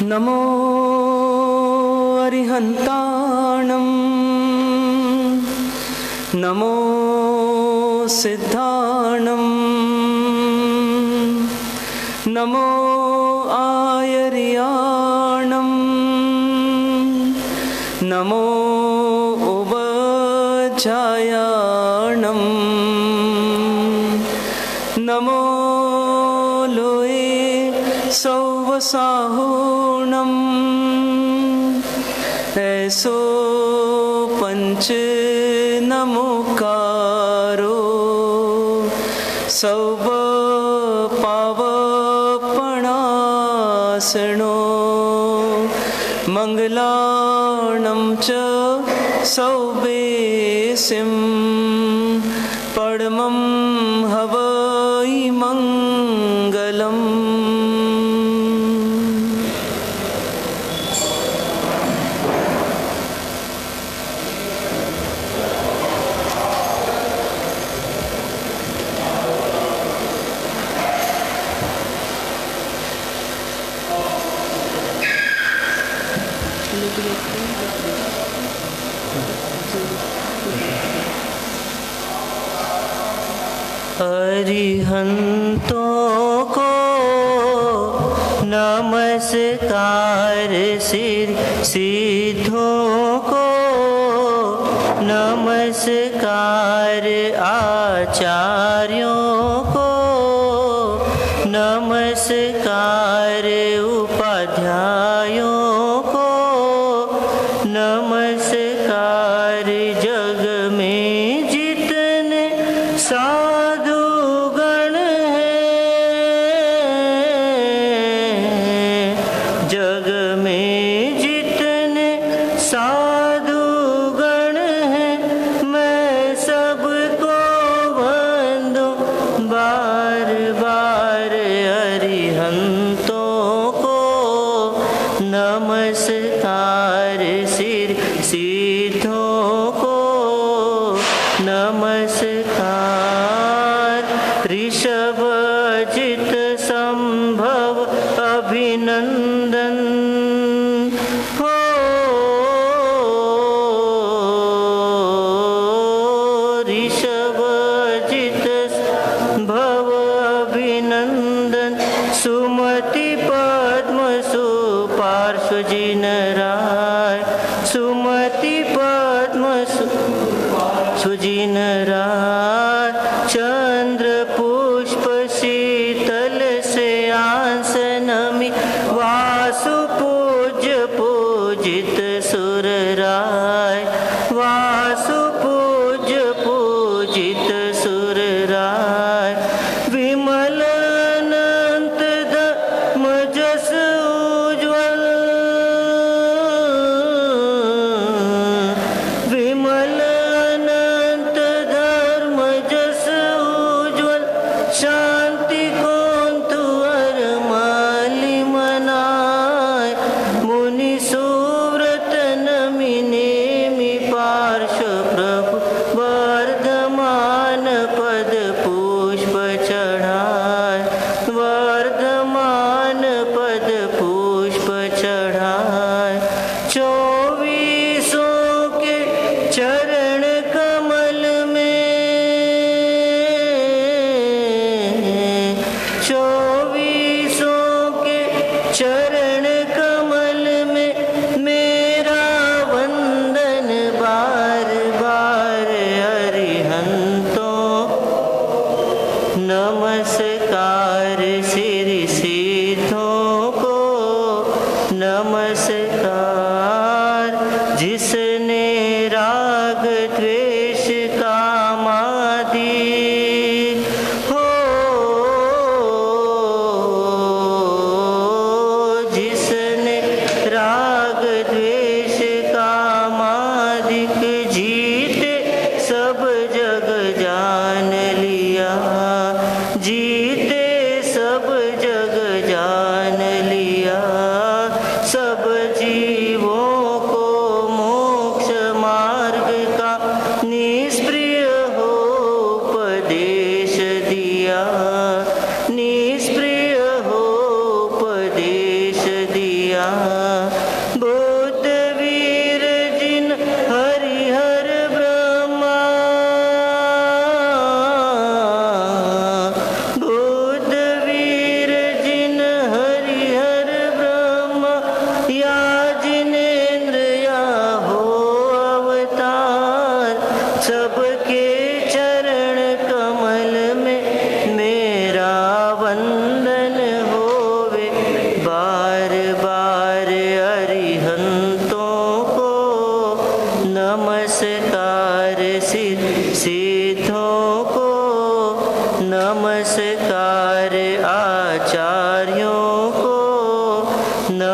नमो अरिहन्ताणं नमो सिद्धाणं नमो आयर्याणं नमो उवजायाणं नमो लोये सौवसाहुणं ऐसो पंच नमोकारो सौव पावपणासनो मंगलाणं च सौवेसिं परमं हवै मंगलम्। अरिहंतों को नमस्कार, सिद्धों को नमस्कार, आचार्यों को नमस्कार, उपाध्यायों को नमस्कार, जग में जितने साधु नमस्कार, सिद्धों को नमस्कार, ऋषभजित संभव अभिनंदन हो, ऋषभजित संभव अभिनंदन, सुमति पद्म सुपार्श्वजिन राय, सुमति पद्म सुजिन राय, चंद्र पुष्प शीतल से आसनमि, वासु पूज्य पूजित सुर राय, वासु पूज्य पूजित सुर राय, विमल अनंत धर्म जस उज्ज्वल, विमल अनंत धर्म जस उज्ज्वल, शांति कोंतु अरमाली मनाय, मुनि सुव्रत नमि नेमि पार्श्व प्रभु, वर्धमान पद पुष्प चढ़ाय, वर्धमान पद पुष्प चढ़ाय, चौबीसों के चरण कमल में, चौबीसों के चरण कमल में मेरा वंदन बार बार, अरिहंतों नमस्कार, सिद्धों को नमस्कार, जिसने राग द्वेष कामादि हो, जिसने राग द्वेष कामादिक जीते सब जग जान लिया, जीते सब जग जान लिया, सब जी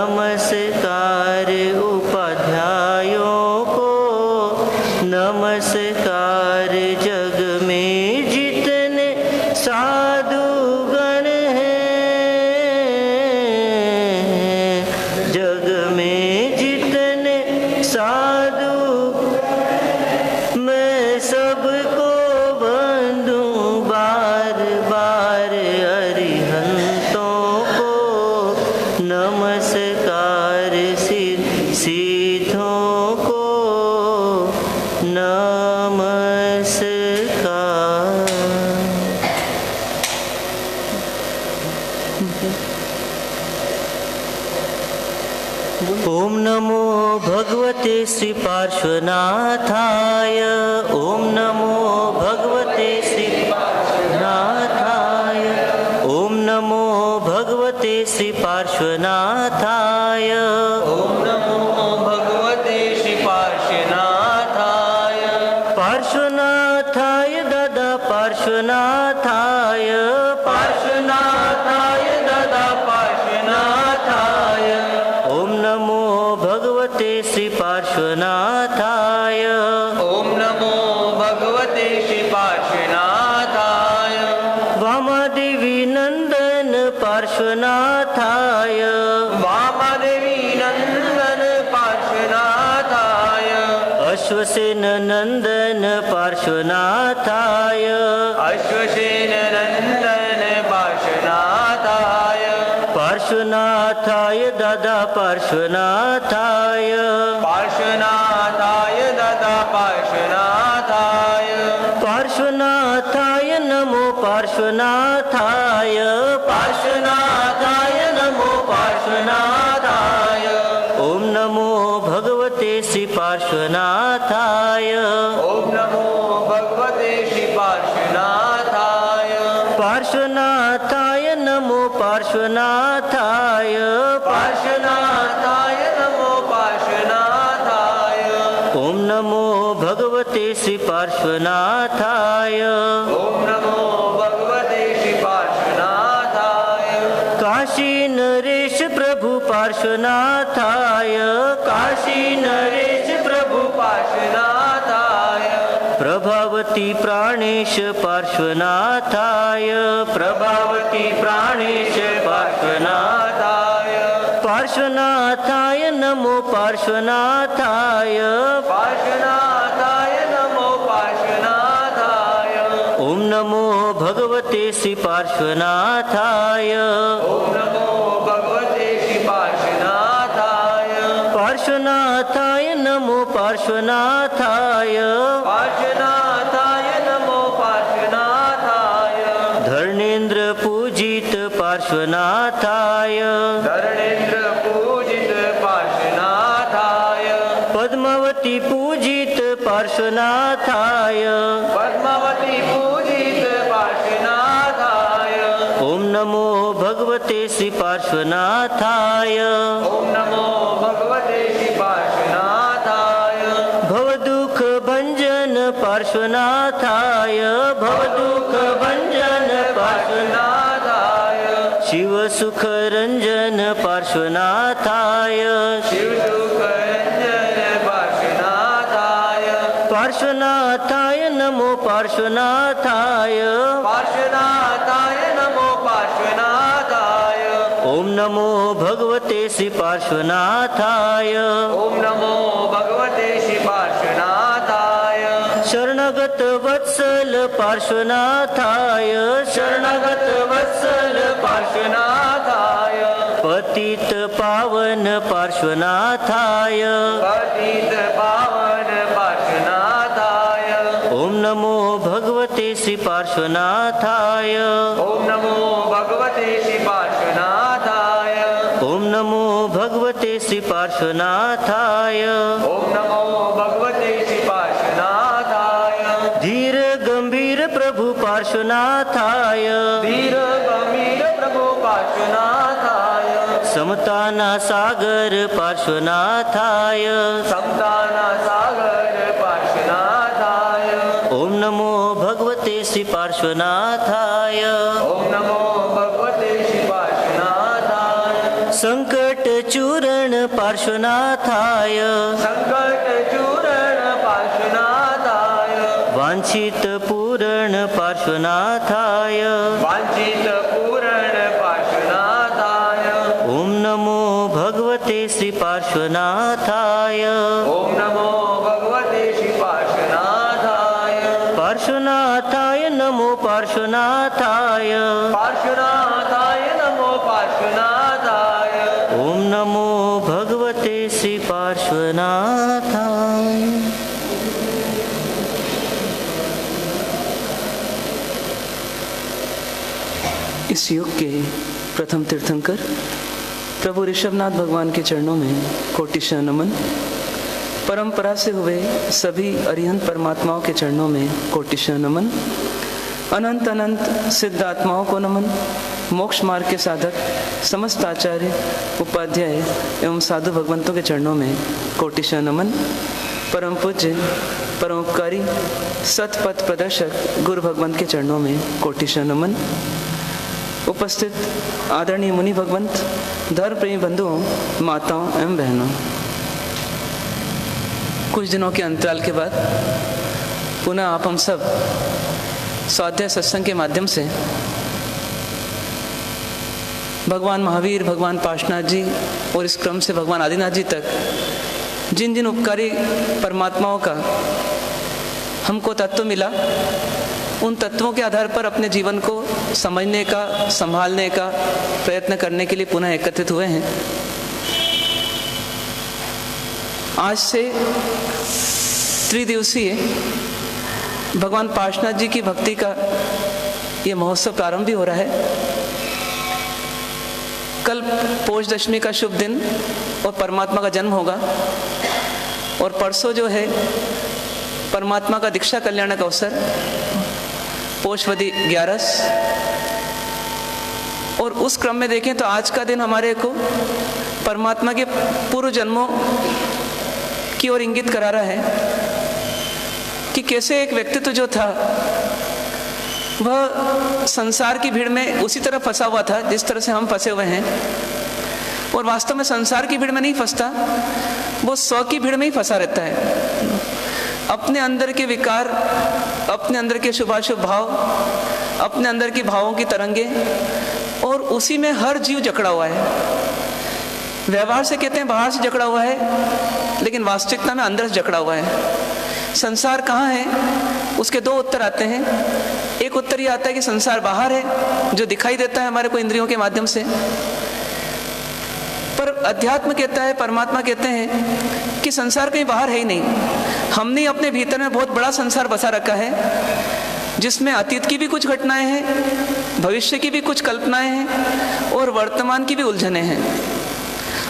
नमस्कार उपाध्यायों को, नमस्कार जग में जितने साधुगण हैं, जग में जितने साधु, मैं सबको बंदूं बार बार अरिहंतों को, नमस्कार सिद्धों को, नमस्कार। ओम नमो भगवते श्री पार्श्वनाथाय, ओम नमो भगवते श्री पार्श्वनाथाय, ओम नमो भगवते श्री पार्श्वनाथाय, ओम नमो भगवते श्री पार्श्वनाथाय। पार्श्वनाथाय दादा पार्श्वनाथाय, पार्श्वनाथाय दादा पार्श्वनाथाय। ओम नमो भगवते श्री पार्श्वनाथाय, ओम नमो भगवते श्री पार्श्वनाथाय। वामादेवी नंदन पार्श्वनाथाय, वामदेवी नंदन पार्श्वनाथाय। अश्वसेन नंदन पार्श्वनाथाय, अश्वसेन नंदन पार्श्वनाथाय। पार्श्वनाथाय दादा पार्श्वनाथाय, पार्श्वनाथाय दादा पार्श्वनाथाय। पार्श्वनाथाय नमो पार्श्वनाथाय, पार्श्वनाथाय नमो पार्श्वनाथाय। ओम नमो भगवते श्री पार्श्वनाथाय, ओम नमो भगवते श्री पार्श्वनाथाय। पार्श्वनाथाय नमो पार्श्वनाथाय, पार्श्वनाथाय नमो पार्श्वनाथाय। ओम नमो भगवते श्री पार्श्वनाथाय, ओम नमो भगवते श्री पार्श्वनाथाय। काशी नरेश प्रभु पार्श्वनाथाय, काशी नरेश प्रभु पार्श्वनाथाय। प्रभावती प्राणेश पार्श्वनाथाय, प्रभावती प्राणेश पार्श्वनाथाय। पार्श्वनाथाय नमो पार्श्वनाथाय, पार्श्वनाथाय नमो पार्श्वनाथाय। ओम नमो भगवते श्री पार्श्वनाथाय, ओम नमो भगवते श्री पार्श्वनाथाय। पार्श्वनाथाय नमो पार्श्वनाथाय, पार्श्वनाथाय नमो पार्श्वनाथाय। धर्मेन्द्र पूजित पार्श्वनाथाय, धरणेन्द्र पूजित पार्श्वनाथाय। पद्मावती पूजित पार्श्वनाथाय, पद्मावती पूजित पार्श्वनाथाय। ओम नमो भगवते श्री पार्श्वनाथाय, ओम नमो भगवते श्री पार्श्वनाथाय। भवदुख भंजन पार्श्वनाथाय, भवदुख भंजन पार्श्वनाथाय, शिव सुख रंजन पार्श्वनाथाय, शिव सुख रंजन पार्श्वनाथाय। पार्श्वनाथाय नमो पार्श्वनाथाय, पार्श्वनाथाय नमो पार्श्वनाथाय। ओम नमो भगवते श्री पार्श्वनाथाय, ओम नमो भगवते श्री पार्श्वनाथाय। शरणागत वत्सल पार्श्वनाथाय, शरणागत वत्सल पार्श्वनाथाय। पतित पावन पार्श्वनाथाय, पतित पावन पार्श्वनाथाय। ओम नमो भगवते श्री पार्श्वनाथाय, ओम नमो भगवते श्री पार्श्वनाथाय। ओम नमो भगवते श्री पार्श्वनाथाय, ओम नमो भगवते श्री पार्श्वनाथाय। धीर गंभीर प्रभु पार्श्वनाथाय, वीर गंभीर प्रभु पार्श्वनाथाय। समताना सागर पार्श्वनाथाय, समताना सागर पार्श्वनाथाय। ओम नमो भगवते श्री पार्श्वनाथाय, ओम नमो भगवते श्री पार्श्वनाथाय। संकट चूर पूरण पार्श्वनाथाय संकट चूरण पार्श्वनाथाय वांछित पूरण पार्श्वनाथाय वांछित पूरण पार्श्वनाथाय ओम नमो भगवते श्री पार्श्वनाथाय ओम नमो भगवते श्री पार्श्वनाथाय पार्श्वनाथाय नमो पार्श्वनाथाय पार्श्वनाथाय नमो पार्श्वनाथाय ओम नमो भगवते श्री पार्श्वनाथाय। इस युग के प्रथम तीर्थंकर प्रभु ऋषभनाथ भगवान के चरणों में कोटिशः नमन। परंपरा से हुए सभी अरिहंत परमात्माओं के चरणों में कोटिशः नमन। अनंत अनंत सिद्ध आत्माओं को नमन। मोक्ष मार्ग के साधक समस्त आचार्य उपाध्याय एवं साधु भगवंतों के चरणों में कोटिशः नमन। परम पूज्य परोपकारी सतपथ प्रदर्शक गुरु भगवंत के चरणों में कोटिशः नमन। उपस्थित आदरणीय मुनि भगवंत, धर्म प्रेमी बंधुओं, माताओं एवं बहनों, कुछ दिनों के अंतराल के बाद पुनः आप हम सब स्वाध्याय सत्संग के माध्यम से भगवान महावीर, भगवान पार्श्वनाथ जी और इस क्रम से भगवान आदिनाथ जी तक जिन जिन उपकारी परमात्माओं का हमको तत्व मिला, उन तत्वों के आधार पर अपने जीवन को समझने का, संभालने का प्रयत्न करने के लिए पुनः एकत्रित हुए हैं। आज से त्रिदिवसीय भगवान पार्श्वनाथ जी की भक्ति का ये महोत्सव प्रारंभ भी हो रहा है। कल पोष दशमी का शुभ दिन और परमात्मा का जन्म होगा, और परसों जो है परमात्मा का दीक्षा कल्याण का अवसर, पोषवदी 11। और उस क्रम में देखें तो आज का दिन हमारे को परमात्मा के पूर्व जन्मों की ओर इंगित करा रहा है कि कैसे एक व्यक्तित्व जो था वह संसार की भीड़ में उसी तरह फंसा हुआ था जिस तरह से हम फंसे हुए हैं, और वास्तव में संसार की भीड़ में नहीं फंसता, वो स्व की भीड़ में ही फंसा रहता है। अपने अंदर के विकार, अपने अंदर के शुभाशुभ भाव, अपने अंदर की भावों की तरंगे, और उसी में हर जीव जकड़ा हुआ है। व्यवहार से कहते हैं बाहर से जकड़ा हुआ है, लेकिन वास्तविकता में अंदर से जकड़ा हुआ है। संसार कहाँ है, उसके दो उत्तर आते हैं। एक उत्तर ये आता है कि संसार बाहर है, जो दिखाई देता है हमारे को इंद्रियों के माध्यम से, पर अध्यात्म कहता है, परमात्मा कहते हैं कि संसार कहीं बाहर है ही नहीं। हमने अपने भीतर में बहुत बड़ा संसार बसा रखा है, जिसमें अतीत की भी कुछ घटनाएं हैं, भविष्य की भी कुछ कल्पनाएं हैं, और वर्तमान की भी उलझनें हैं।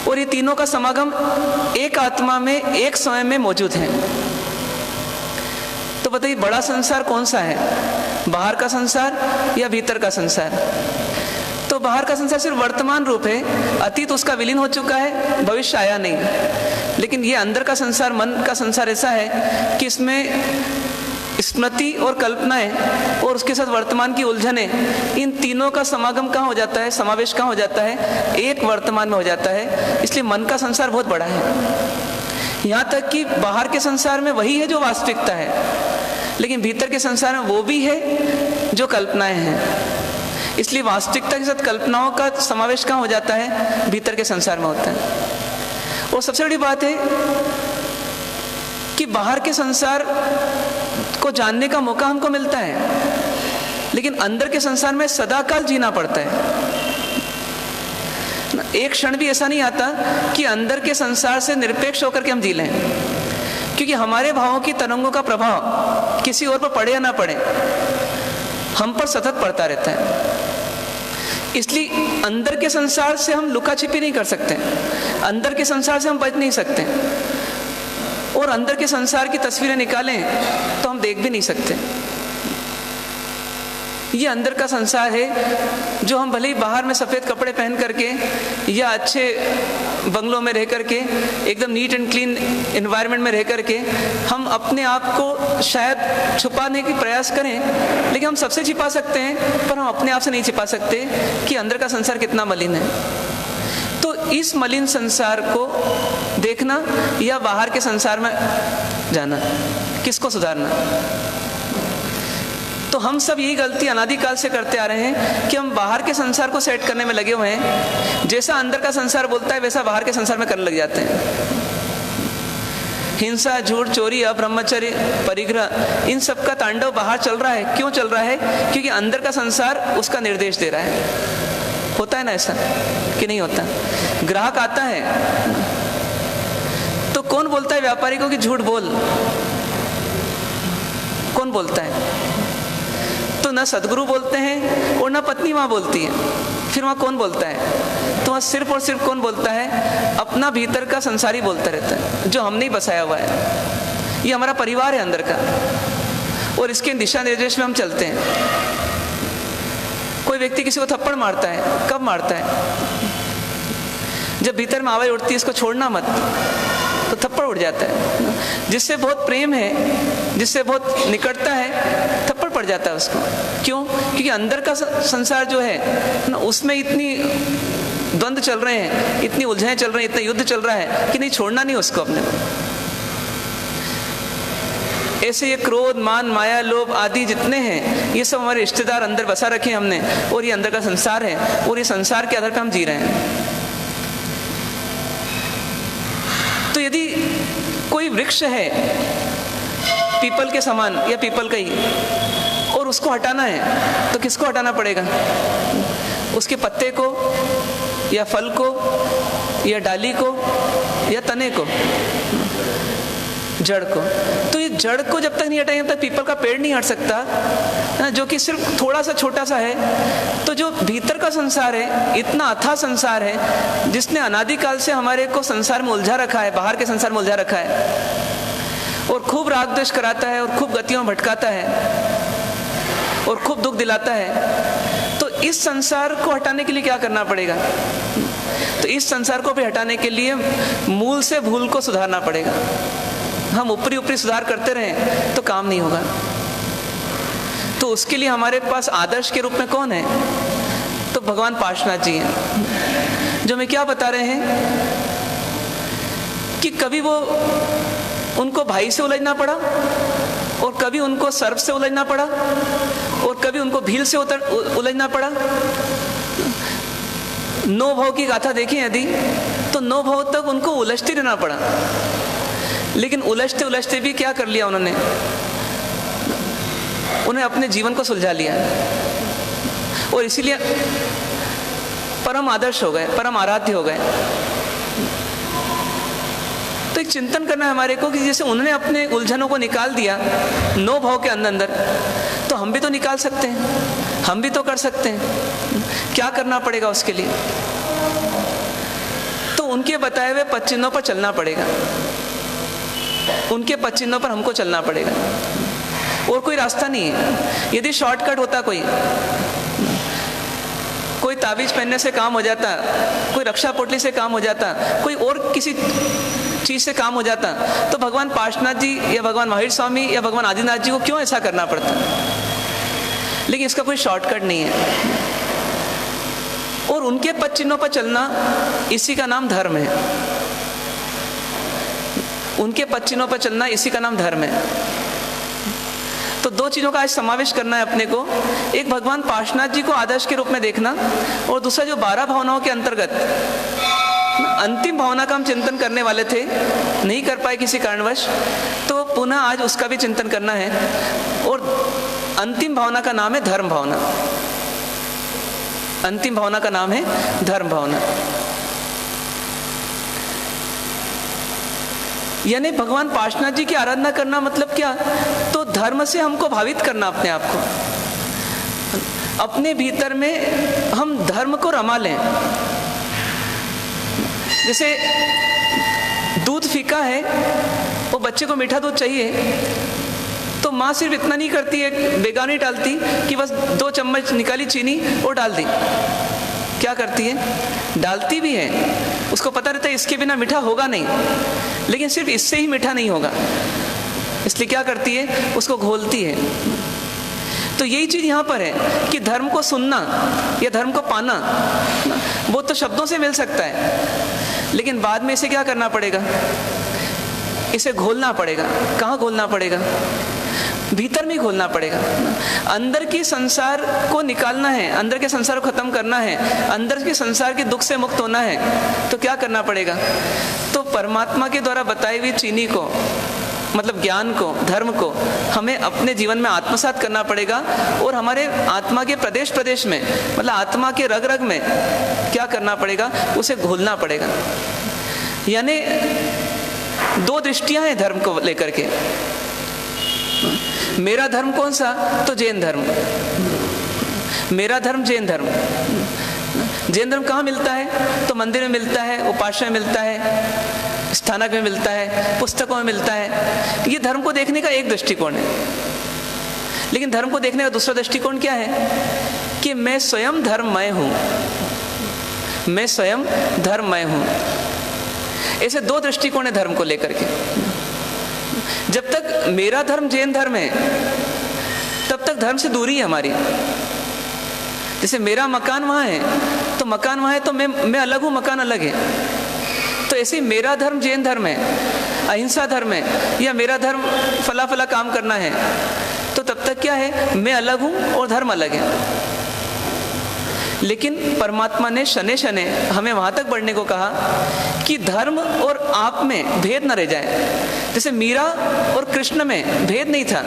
और ये तीनों का समागम एक आत्मा में एक समय में मौजूद है। तो बताइए बड़ा संसार कौन सा है, बाहर का संसार या भीतर का संसार? तो बाहर का संसार सिर्फ वर्तमान रूप है, अतीत उसका विलीन हो चुका है, भविष्य आया नहीं। लेकिन ये अंदर का संसार, मन का संसार ऐसा है कि इसमें स्मृति और कल्पनाएं और उसके साथ वर्तमान की उलझनें, इन तीनों का समागम कहाँ हो जाता है, समावेश कहाँ हो जाता है? एक वर्तमान में हो जाता है। इसलिए मन का संसार बहुत बड़ा है। यहाँ तक कि बाहर के संसार में वही है जो वास्तविकता है, लेकिन भीतर के संसार में वो भी है जो कल्पनाएं हैं। इसलिए वास्तविकता के साथ कल्पनाओं का समावेश कहाँ हो जाता है? भीतर के संसार में होता है। और सबसे बड़ी बात है कि बाहर के संसार को जानने का मौका हमको मिलता है, लेकिन अंदर के संसार में सदाकाल जीना पड़ता है। एक क्षण भी ऐसा नहीं आता कि अंदर के संसार से निरपेक्ष होकर के हम जी लें, क्योंकि हमारे भावों की तरंगों का प्रभाव किसी और पर पड़े या ना पड़े, हम पर सतत पड़ता रहता है। इसलिए अंदर के संसार से हम लुका छिपी नहीं कर सकते, अंदर के संसार से हम बच नहीं सकते, और अंदर के संसार की तस्वीरें निकालें तो हम देख भी नहीं सकते। ये अंदर का संसार है जो हम भले ही बाहर में सफ़ेद कपड़े पहन करके या अच्छे बंगलों में रह करके, एकदम नीट एंड क्लीन एनवायरनमेंट में रह करके हम अपने आप को शायद छुपाने की प्रयास करें, लेकिन हम सबसे छिपा सकते हैं, पर हम अपने आप से नहीं छिपा सकते कि अंदर का संसार कितना मलिन है। तो इस मलिन संसार को देखना या बाहर के संसार में जाना, किसको सुधारना? तो हम सब यही गलती अनादिकाल से करते आ रहे हैं कि हम बाहर के संसार को सेट करने में लगे हुए हैं। जैसा अंदर का संसार बोलता है वैसा बाहर के संसार में करने लग जाते हैं। हिंसा, झूठ, चोरी, अब्रह्मचर्य, परिग्रह, इन सब का तांडव बाहर चल रहा है। क्यों चल रहा है? क्योंकि अंदर का संसार उसका निर्देश दे रहा है। होता है ना ऐसा कि नहीं होता? ग्राहक आता है तो कौन बोलता है व्यापारी को कि झूठ बोल? कौन बोलता है? तो ना सदगुरु बोलते हैं और ना पत्नी माँ बोलती है। फिर वहाँ कौन बोलता है? तो वहाँ सिर्फ और सिर्फ कौन बोलता है? अपना भीतर का संसारी बोलता रहता है, जो हमने ही बसाया हुआ है। ये हमारा परिवार है अंदर का, और इसके दिशा निर्देश में हम चलते हैं। कोई व्यक्ति किसी को थप्पड़ मारता है, कब मारता है? जब भीतर में आवाज उठती है इसको छोड़ना मत, तो थप्पड़ उड़ जाता है। जिससे बहुत प्रेम है, जिससे बहुत निकटता है, थप्पड़ पड़ जाता है उसको। क्यों? क्योंकि अंदर का संसार जो है ना, उसमें इतनी द्वंद्व चल रहे हैं, इतनी उलझनें चल रही हैं, इतना युद्ध चल रहा है कि नहीं, छोड़ना नहीं उसको अपने को। ऐसे ये क्रोध, मान, माया, लोभ आदि जितने हैं, ये सब हमारे रिश्तेदार अंदर बसा रखे हैं हमने, और ये अंदर का संसार है, और ये संसार के आधार पर हम जी रहे हैं। तो यदि कोई वृक्ष है पीपल के समान या पीपल का ही, और उसको हटाना है तो किसको हटाना पड़ेगा? उसके पत्ते को या फल को या डाली को या तने को, जड़ को। तो ये जड़ को जब तक नहीं हटाएंगे तब तक पीपल का पेड़ नहीं हट सकता, जो कि सिर्फ थोड़ा सा छोटा सा है। तो जो भीतर का संसार है, इतना अथाह संसार है, जिसने अनादिकाल से हमारे को संसार में उलझा रखा है, बाहर के संसार में उलझा रखा है, और खूब राग द्वेष कराता है, और खूब गतियों में भटकाता है, और खूब दुख दिलाता है। तो इस संसार को हटाने के लिए क्या करना पड़ेगा? तो इस संसार को भी हटाने के लिए मूल से भूल को सुधारना पड़ेगा। हम ऊपरी ऊपरी सुधार करते रहें तो काम नहीं होगा। तो उसके लिए हमारे पास आदर्श के रूप में कौन है? तो भगवान पार्श्वनाथ जी हैं, जो हमें क्या बता रहे हैं कि कभी वो उनको भाई से उलझना पड़ा, और कभी उनको सर्प से उलझना पड़ा, और कभी उनको भील से उलझना पड़ा। 9 भाव की गाथा देखें यदि, तो 9 भाव तक उनको उलझते रहना पड़ा। लेकिन उलझते उलझते भी क्या कर लिया उन्होंने? उन्हें अपने जीवन को सुलझा लिया, और इसीलिए परम आदर्श हो गए, परम आराध्य हो गए। तो एक चिंतन करना है हमारे को कि जैसे उन्होंने अपने उलझनों को निकाल दिया 9 भाव के अंदर, तो हम भी तो निकाल सकते हैं, हम भी तो कर सकते हैं। क्या करना पड़ेगा उसके लिए? तो उनके बताए हुए पद चिन्हों पर चलना पड़ेगा, उनके पद चिन्हों पर हमको चलना पड़ेगा, और कोई रास्ता नहीं है। यदि शॉर्टकट होता, कोई ताबीज पहनने से काम हो जाता, कोई रक्षा पोटली से काम हो जाता, कोई और किसी चीज से काम हो जाता, तो भगवान पार्श्वनाथ जी या भगवान महावीर स्वामी या भगवान आदिनाथ जी को क्यों ऐसा करना पड़ता? लेकिन इसका कोई शॉर्टकट नहीं है, और उनके पद चिन्हों पर चलना, इसी का नाम धर्म है। उनके पद चिन्हों पर चलना, इसी का नाम धर्म है। तो 2 चीजों का आज समावेश करना है अपने को। एक, भगवान पार्श्वनाथ जी को आदर्श के रूप में देखना, और दूसरा जो 12 भावनाओं के अंतर्गत अंतिम भावना का हम चिंतन करने वाले थे, नहीं कर पाए किसी कारणवश, तो पुनः आज उसका भी चिंतन करना है। और अंतिम भावना का नाम है धर्म भावना। अंतिम भावना का नाम है धर्म भावना। यानी भगवान पार्श्वनाथ जी की आराधना करना मतलब क्या? तो धर्म से हमको भावित करना अपने आप को, अपने भीतर में हम धर्म को रमा लें। जैसे दूध फीका है, वो बच्चे को मीठा दूध चाहिए, तो माँ सिर्फ इतना नहीं करती है, बेगानी नहीं डालती कि बस 2 चम्मच निकाली चीनी और डाल दी। क्या करती है? डालती भी है, उसको पता रहता है इसके बिना मीठा होगा नहीं, लेकिन सिर्फ इससे ही मीठा नहीं होगा, इसलिए क्या करती है? उसको घोलती है। तो यही चीज यहाँ पर है कि धर्म को सुनना या धर्म को पाना, वो तो शब्दों से मिल सकता है, लेकिन बाद में इसे क्या करना पड़ेगा? इसे घोलना पड़ेगा। कहाँ घोलना पड़ेगा? भीतर में घोलना पड़ेगा। अंदर के संसार को निकालना है, अंदर के संसार को खत्म करना है, अंदर के संसार के दुख से मुक्त होना है, तो क्या करना पड़ेगा? तो परमात्मा के द्वारा बताई हुई चीनी को, मतलब ज्ञान को, धर्म को हमें अपने जीवन में आत्मसात करना पड़ेगा। और हमारे आत्मा के प्रदेश प्रदेश में, मतलब आत्मा के रग रग में क्या करना पड़ेगा? उसे घोलना पड़ेगा। यानी दो दृष्टियां हैं धर्म को लेकर के। मेरा धर्म कौन सा? तो जैन धर्म। मेरा धर्म जैन धर्म। जैन धर्म कहाँ मिलता है? तो मंदिर में मिलता है, उपासना में मिलता है, स्थानक में मिलता है, पुस्तकों में मिलता है। ये धर्म को देखने का एक दृष्टिकोण है। लेकिन धर्म को देखने का दूसरा दृष्टिकोण क्या है? कि मैं स्वयं धर्ममय हूं, मैं स्वयं धर्ममय हूं। ऐसे दो दृष्टिकोण है धर्म को लेकर के। जब तक मेरा धर्म जैन धर्म है, तब तक धर्म से दूरी है हमारी। जैसे मेरा मकान वहां है, तो मकान वहां है, तो मैं अलग हूं, मकान अलग है। तो ऐसे मेरा धर्म जैन धर्म है, अहिंसा धर्म है, या मेरा धर्म फला फला काम करना है, तो तब तक क्या है? मैं अलग हूं और धर्म अलग है। लेकिन परमात्मा ने शने शने हमें वहां तक बढ़ने को कहा कि धर्म और आप में भेद न रह जाए। जैसे मीरा और कृष्ण में भेद नहीं था,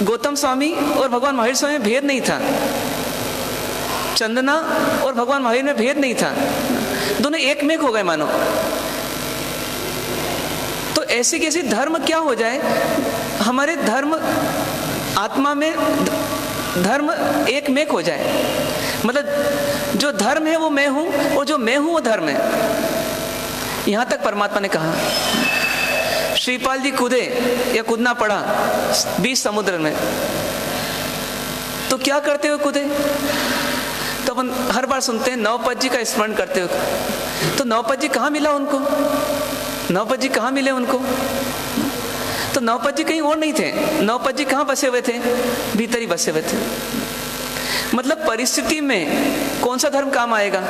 गौतम स्वामी और भगवान महावीर स्वामी में भेद नहीं था, चंदना और भगवान महावीर में भेद नहीं था, दोनों एक में हो गए मानो। तो ऐसे कैसे धर्म क्या हो जाए? हमारे धर्म, आत्मा में धर्म एक मेक हो जाए। मतलब जो धर्म है वो मैं हूं, और जो मैं हूं वो धर्म है। यहां तक परमात्मा ने कहा। श्रीपाल जी कूदे या कूदना पड़ा 20 समुद्र में, तो क्या करते हुए कूदे? तो अपन हर बार सुनते हैं नवपत जी का स्मरण करते हुए। तो नवपत जी कहाँ मिला उनको? नवपत जी कहाँ मिले उनको? तो नवपत जी कहीं और नहीं थे। नवपत जी कहाँ बसे हुए थे? भीतर ही बसे हुए थे। मतलब परिस्थिति में कौन सा धर्म काम आएगा?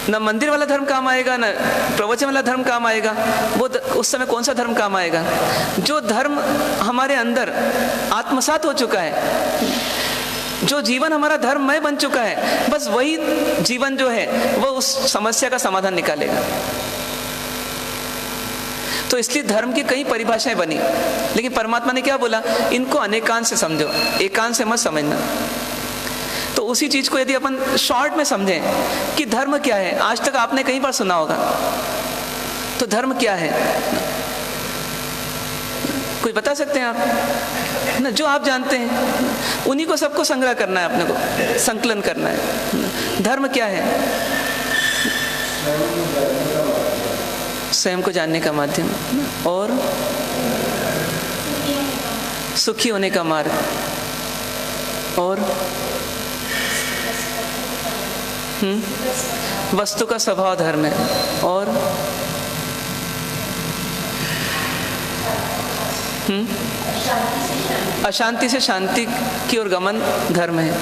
न मंदिर वाला धर्म काम आएगा, न प्रवचन वाला धर्म काम आएगा। वो उस समय कौन सा धर्म काम आएगा? जो धर्म हमारे अंदर आत्मसात हो चुका है, जो जीवन हमारा धर्ममय बन चुका है, बस वही जीवन जो है वो उस समस्या का समाधान निकालेगा। तो इसलिए धर्म की कई परिभाषाएं बनी, लेकिन परमात्मा ने क्या बोला? इनको अनेकांत से समझो, एकांत से मत समझना। तो उसी चीज को यदि अपन शॉर्ट में समझें कि धर्म क्या है, आज तक आपने कई बार सुना होगा। तो धर्म क्या है? कोई बता सकते हैं आप? ना, जो आप जानते हैं उन्हीं को सबको संग्रह करना है, अपने को संकलन करना है। धर्म क्या है? स्वयं को जानने का माध्यम और सुखी होने का मार्ग, और वस्तु का स्वभाव धर्म है, और अशांति से शांति की ओर गमन धर्म है।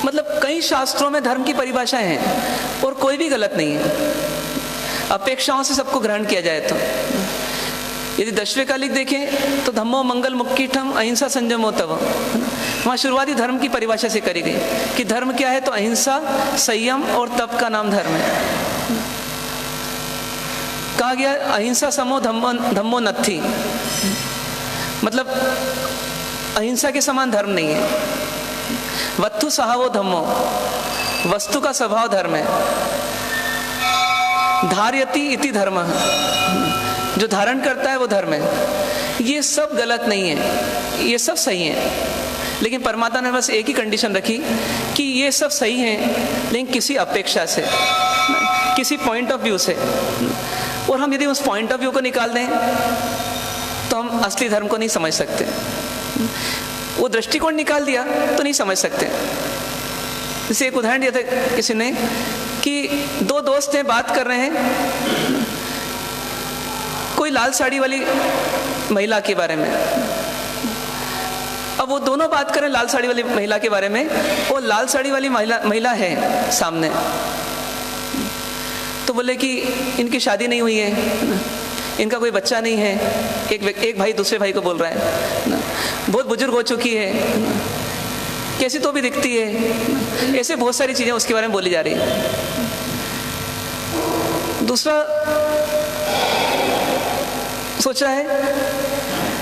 मतलब कई शास्त्रों में धर्म की परिभाषाएं हैं और कोई भी गलत नहीं है, अपेक्षाओं से सबको ग्रहण किया जाए तो। यदि दशवेकालिक देखें तो धम्मो मंगल मुक्कीठम अहिंसा संयमो तव, वहाँ शुरुआती धर्म की परिभाषा से करी गई कि धर्म क्या है? तो अहिंसा, संयम और तप का नाम धर्म है। कहा गया अहिंसा समो धम्मो नत्थि, मतलब अहिंसा के समान धर्म नहीं है। वत्थु सहावो धम्मो, वस्तु का स्वभाव धर्म है। धार्यति इति धर्म, जो धारण करता है वो धर्म है। ये सब गलत नहीं है, ये सब सही है। लेकिन परमात्मा ने बस एक ही कंडीशन रखी कि ये सब सही है, लेकिन किसी अपेक्षा से, किसी पॉइंट ऑफ व्यू से। और हम यदि उस पॉइंट ऑफ व्यू को निकाल दें तो हम असली धर्म को नहीं समझ सकते। वो दृष्टिकोण निकाल दिया तो नहीं समझ सकते। जैसे एक उदाहरण दिया था किसी ने कि दो दोस्त हैं, बात कर रहे हैं कोई लाल साड़ी वाली महिला के बारे में। अब वो दोनों बात करें लाल साड़ी वाली महिला के बारे में, वो लाल साड़ी वाली महिला है सामने, तो बोले कि इनकी शादी नहीं हुई है, इनका कोई बच्चा नहीं है। एक भाई दूसरे भाई को बोल रहा है, बहुत बुजुर्ग हो चुकी है, कैसी तो भी दिखती है, ऐसे बहुत सारी चीजें उसके बारे में बोली जा रही है। दूसरा सोच रहा है,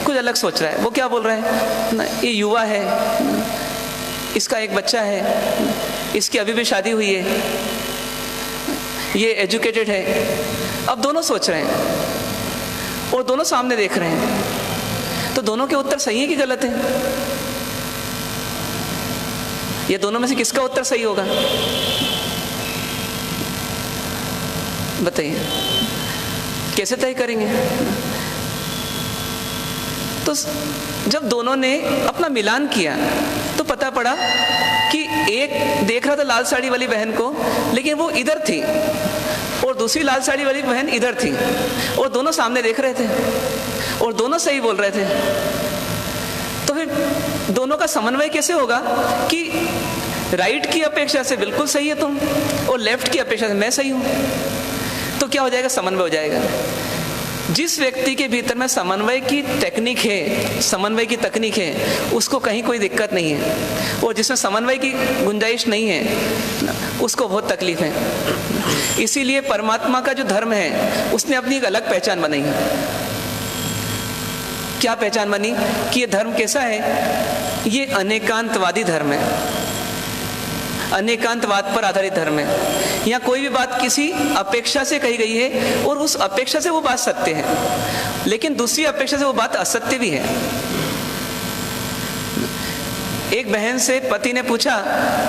कुछ अलग सोच रहा है। वो क्या बोल रहा है ना, ये युवा है, इसका एक बच्चा है, इसकी अभी भी शादी हुई है, ये एजुकेटेड है। अब दोनों सोच रहे हैं और दोनों सामने देख रहे हैं, तो दोनों के उत्तर सही है कि गलत है? ये दोनों में से किसका उत्तर सही होगा बताइए, कैसे तय करेंगे? तो जब दोनों ने अपना मिलान किया तो पता पड़ा कि एक देख रहा था लाल साड़ी वाली बहन को, लेकिन वो इधर थी, और दूसरी लाल साड़ी वाली बहन इधर थी, और दोनों सामने देख रहे थे और दोनों सही बोल रहे थे। तो फिर दोनों का समन्वय कैसे होगा कि राइट की अपेक्षा से बिल्कुल सही है तुम और लेफ्ट की अपेक्षा से मैं सही हूं? तो क्या हो जाएगा? समन्वय हो जाएगा। जिस व्यक्ति के भीतर में समन्वय की टेक्निक है, समन्वय की तकनीक है, उसको कहीं कोई दिक्कत नहीं है, और जिसमें समन्वय की गुंजाइश नहीं है उसको बहुत तकलीफ है। इसीलिए परमात्मा का जो धर्म है उसने अपनी एक अलग पहचान बनाई है। क्या पहचान बनी कि ये धर्म कैसा है? ये अनेकांतवादी धर्म है, अनेकांतवाद पर आधारित धर्म है। यहाँ कोई भी बात किसी अपेक्षा से कही गई है और उस अपेक्षा से वो बात सत्य है, लेकिन दूसरी अपेक्षा से वो बात असत्य भी है। एक बहन से पति ने पूछा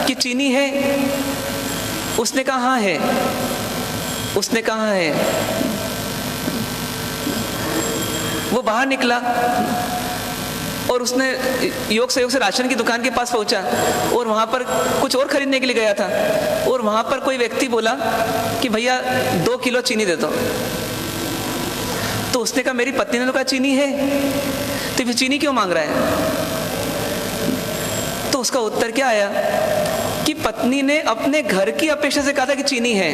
कि चीनी है? उसने कहा हाँ है। उसने कहा है। वो बाहर निकला और उसने योग सहयोग से राशन की दुकान के पास पहुंचा और वहां पर कुछ और खरीदने के लिए गया था, और वहां पर कोई व्यक्ति बोला कि भैया 2 किलो चीनी दे दो। तो उसने कहा मेरी पत्नी ने तो कहा चीनी है, तो फिर चीनी क्यों मांग रहा है? तो उसका उत्तर क्या आया कि पत्नी ने अपने घर की अपेक्षा से कहा था कि चीनी है,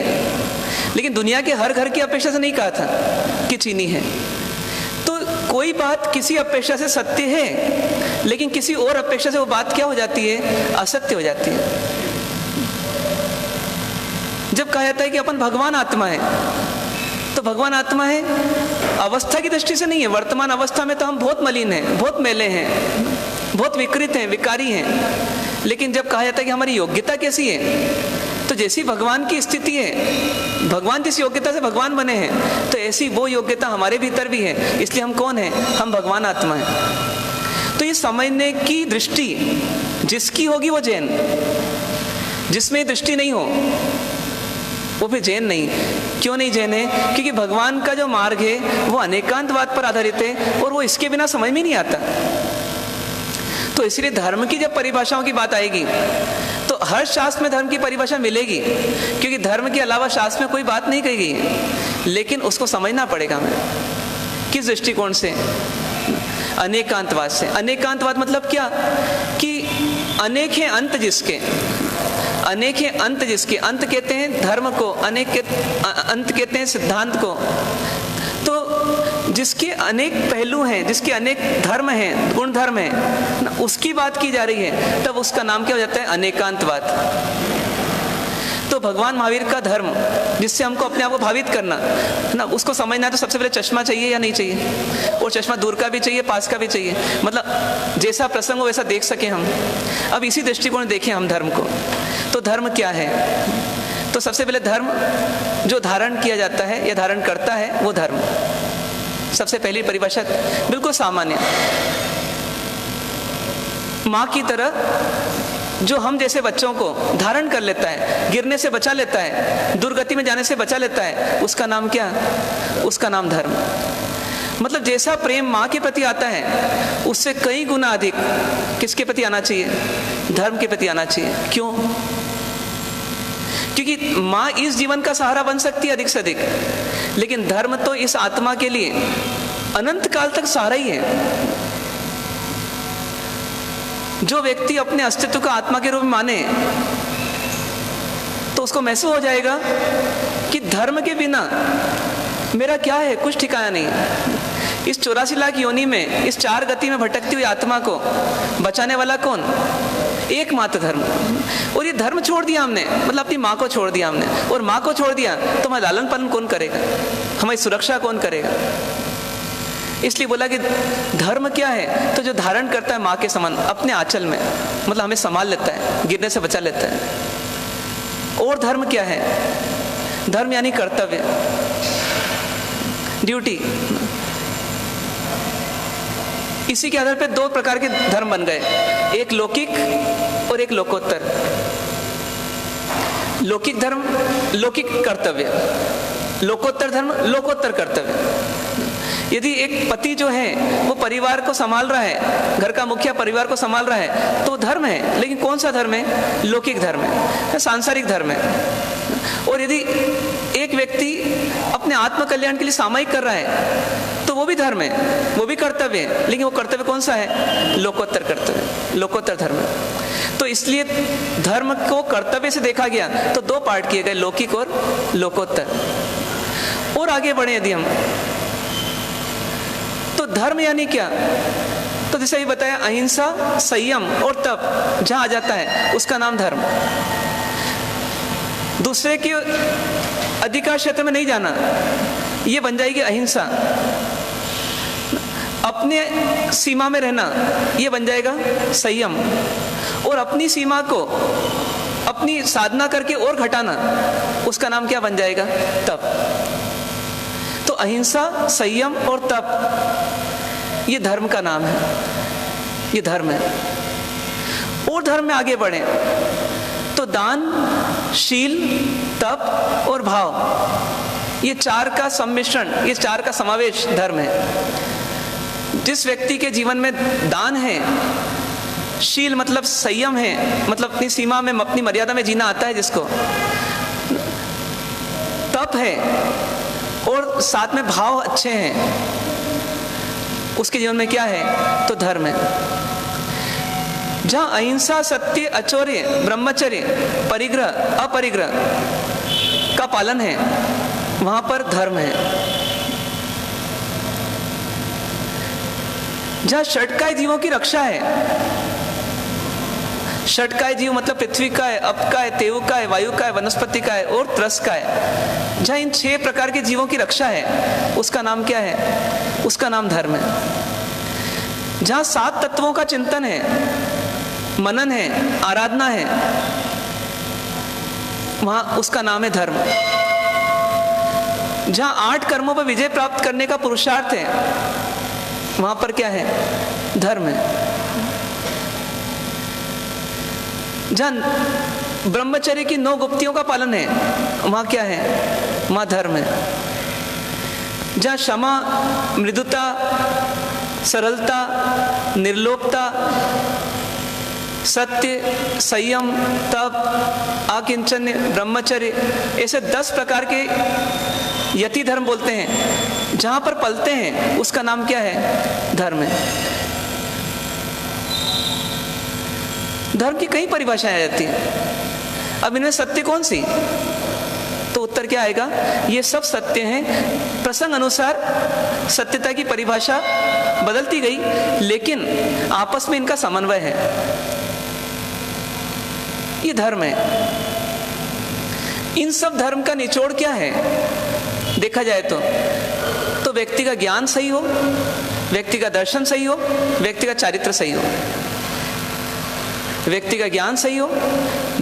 लेकिन दुनिया के हर घर की अपेक्षा से नहीं कहा था कि चीनी है। तो कोई बात किसी अपेक्षा से सत्य है, लेकिन किसी और अपेक्षा से वो बात क्या हो जाती है? असत्य हो जाती है। जब कहा जाता है कि अपन भगवान आत्मा है, तो भगवान आत्मा है अवस्था की दृष्टि से नहीं है। वर्तमान अवस्था में तो हम बहुत मलिन हैं, बहुत मैले हैं, बहुत विकृत हैं, विकारी हैं, लेकिन जब कहा जाता है कि हमारी योग्यता कैसी है, तो जैसी भगवान की स्थिति है, भगवान जिस योग्यता से भगवान बने हैं, तो ऐसी वो योग्यता हमारे भीतर भी है। इसलिए हम कौन हैं? हम भगवान आत्मा हैं। तो ये समझने की दृष्टि जिसकी होगी वो जैन, जिसमें दृष्टि नहीं हो वो भी जैन नहीं। क्यों नहीं जैन है? क्योंकि भगवान का जो मार्ग है वो अनेकांतवाद पर आधारित है, और वो इसके बिना समझ में नहीं आता। तो इसलिए धर्म की जब परिभाषाओं की बात आएगी तो हर शास्त्र में धर्म की परिभाषा मिलेगी, क्योंकि धर्म के अलावा शास्त्र में कोई बात नहीं कही गई है, लेकिन उसको समझना पड़ेगा हमें किस दृष्टिकोण से? अनेकांतवाद से। अनेकांतवाद मतलब क्या? कि अनेक है अंत जिसके, अनेक है अंत जिसके, अंत कहते हैं धर्म को, अनेक अंत कहते हैं सिद्धांत को। तो जिसके अनेक पहलू हैं, जिसके अनेक धर्म हैं, गुण धर्म हैं, उसकी बात की जा रही है, तब उसका नाम क्या हो जाता है? अनेकांतवाद। तो भगवान महावीर का धर्म जिससे हमको अपने आप को भावित करना ना, उसको समझना है तो सबसे पहले चश्मा चाहिए या नहीं चाहिए? और चश्मा दूर का भी चाहिए, पास का भी चाहिए, मतलब जैसा प्रसंग हो वैसा देख सके हम। अब इसी दृष्टिकोण देखें हम धर्म को। तो धर्म क्या है? तो सबसे पहले धर्म जो धारण किया जाता है या धारण करता है वो धर्म। सबसे पहली परिभाषा बिल्कुल सामान्य, माँ की तरह जो हम जैसे बच्चों को धारण कर लेता है, गिरने से बचा लेता है, दुर्गति में जाने से बचा लेता है, उसका नाम क्या? उसका नाम धर्म। मतलब जैसा प्रेम माँ के प्रति आता है उससे कई गुना अधिक किसके प्रति आना चाहिए? धर्म के प्रति आना चाहिए। क्यों? क्योंकि माँ इस जीवन का सहारा बन सकती है अधिक से अधिक, लेकिन धर्म तो इस आत्मा के लिए अनंत काल तक सहारा ही है। जो व्यक्ति अपने अस्तित्व को आत्मा के रूप में माने तो उसको महसूस हो जाएगा कि धर्म के बिना मेरा क्या है, कुछ ठिकाना नहीं। इस 84 लाख योनि में, इस 4 गति में भटकती हुई आत्मा को बचाने वाला कौन? एकमात्र धर्म। और ये धर्म छोड़ दिया हमने, मतलब अपनी माँ को छोड़ दिया हमने, और माँ को छोड़ दिया तो हमारा लालन पालन कौन करेगा, हमारी सुरक्षा कौन करेगा? इसलिए बोला कि धर्म क्या है, तो जो धारण करता है माँ के समान अपने आंचल में, मतलब हमें संभाल लेता है, गिरने से बचा लेता है। और धर्म क्या है? धर्म यानी कर्तव्य, ड्यूटी। इसी के आधार पर 2 प्रकार के धर्म बन गए, एक लौकिक और एक लोकोत्तर। लौकिक धर्म लौकिक कर्तव्य, लोकोत्तर धर्म लोकोत्तर कर्तव्य। यदि एक पति जो है वो परिवार को संभाल रहा है, घर का मुखिया परिवार को संभाल रहा है, तो धर्म है। लेकिन कौन सा धर्म है? लौकिक धर्म है, सांसारिक धर्म है। और यदि एक व्यक्ति अपने आत्म कल्याण के लिए सामयिक कर रहा है तो वो भी धर्म है, वो भी कर्तव्य है। लेकिन वो कर्तव्य कौन सा है? लोकोत्तर कर्तव्य, लोकोत्तर धर्म है। तो इसलिए धर्म को कर्तव्य से देखा गया तो 2 पार्ट किए गए, लौकिक और लोकोत्तर। और आगे बढ़े यदि हम, तो धर्म यानी क्या? तो जैसे ही बताया, अहिंसा, संयम और तप जहां आ जाता है उसका नाम धर्म। दूसरे के अधिकार क्षेत्र में नहीं जाना, ये बन जाएगी अहिंसा। अपने सीमा में रहना, ये बन जाएगा संयम। और अपनी सीमा को अपनी साधना करके और घटाना, उसका नाम क्या बन जाएगा? तप। तो अहिंसा, संयम और तप, ये धर्म का नाम है, ये धर्म है। और धर्म में आगे बढ़े तो दान, शील, तप और भाव, ये 4 का सम्मिश्रण, ये 4 का समावेश धर्म है। जिस व्यक्ति के जीवन में दान है, शील मतलब संयम है, मतलब अपनी सीमा में, अपनी मर्यादा में जीना आता है जिसको, तप है और साथ में भाव अच्छे हैं, उसके जीवन में क्या है? तो धर्म है। जहां अहिंसा, सत्य, अचौर्य, ब्रह्मचर्य, परिग्रह, अपरिग्रह का पालन है, वहां पर धर्म है। जहां षटकाय जीवों की रक्षा है, षटकाय जीव मतलब पृथ्वी का है, अप का है, तेव का है, वायु का है, वनस्पति का है और त्रस का है। जहां इन 6 प्रकार के जीवों की रक्षा है, उसका नाम क्या है? उसका नाम धर्म है। जहां 7 तत्वों का चिंतन है, मनन है, आराधना है, वहां उसका नाम है धर्म। जहां 8 कर्मों पर विजय प्राप्त करने का पुरुषार्थ है, वहां पर क्या है? धर्म है। जहां ब्रह्मचर्य की 9 गुप्तियों का पालन है, वहां क्या है? वहां धर्म है। जहां क्षमा, मृदुता, सरलता, निर्लोभता, सत्य, संयम, तप, आकिंचन, ब्रह्मचर्य, ऐसे 10 प्रकार के यति धर्म बोलते हैं, जहां पर पलते हैं उसका नाम क्या है? धर्म है। धर्म की कई परिभाषाएं आ जाती हैं। अब इनमें सत्य कौन सी? तो उत्तर क्या आएगा? ये सब सत्य हैं। प्रसंग अनुसार सत्यता की परिभाषा बदलती गई, लेकिन आपस में इनका समन्वय है। ये धर्म है। इन सब धर्म का निचोड़ क्या है देखा जाए तो व्यक्ति का ज्ञान सही हो, व्यक्ति का दर्शन सही हो, व्यक्ति का चारित्र सही हो। व्यक्ति का ज्ञान सही हो,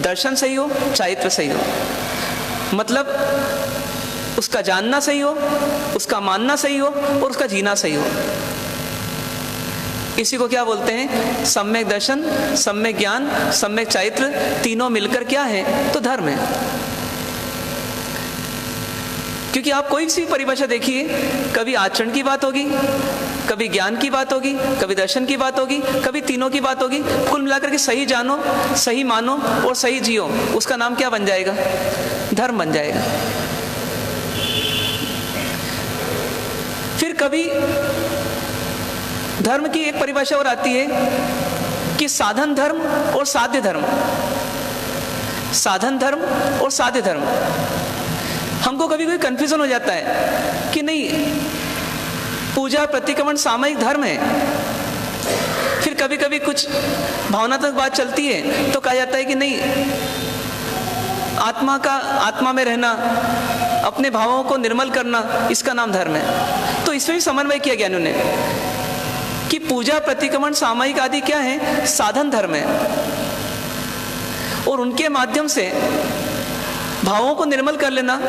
दर्शन सही हो, चारित्र सही हो, मतलब उसका जानना सही हो, उसका मानना सही हो और उसका जीना सही हो। इसी को क्या बोलते हैं? सम्यक दर्शन, सम्यक ज्ञान, सम्यक चारित्र, तीनों मिलकर क्या है? तो धर्म है। क्योंकि आप कोई सी परिभाषा देखिए, कभी आचरण की बात होगी, कभी ज्ञान की बात होगी, कभी दर्शन की बात होगी, कभी तीनों की बात होगी। कुल मिलाकर के सही जानो, सही मानो और सही जियो, उसका नाम क्या बन जाएगा? धर्म बन जाएगा। फिर कभी धर्म की एक परिभाषा और आती है कि साधन धर्म और साध्य धर्म, साधन धर्म और साध्य धर्म, हमको कभी कभी कंफ्यूजन हो जाता है कि नहीं पूजा प्रतिक्रमण सामयिक धर्म है, फिर कभी कभी कुछ भावनात्मक बात चलती है तो कहा जाता है कि नहीं आत्मा में रहना, अपने भावों को निर्मल करना, इसका नाम धर्म है। तो इसमें भी समन्वय किया ज्ञानियों ने कि पूजा प्रतिक्रमण सामयिक आदि क्या है, साधन धर्म है, और उनके माध्यम से भावों को निर्मल कर लेना,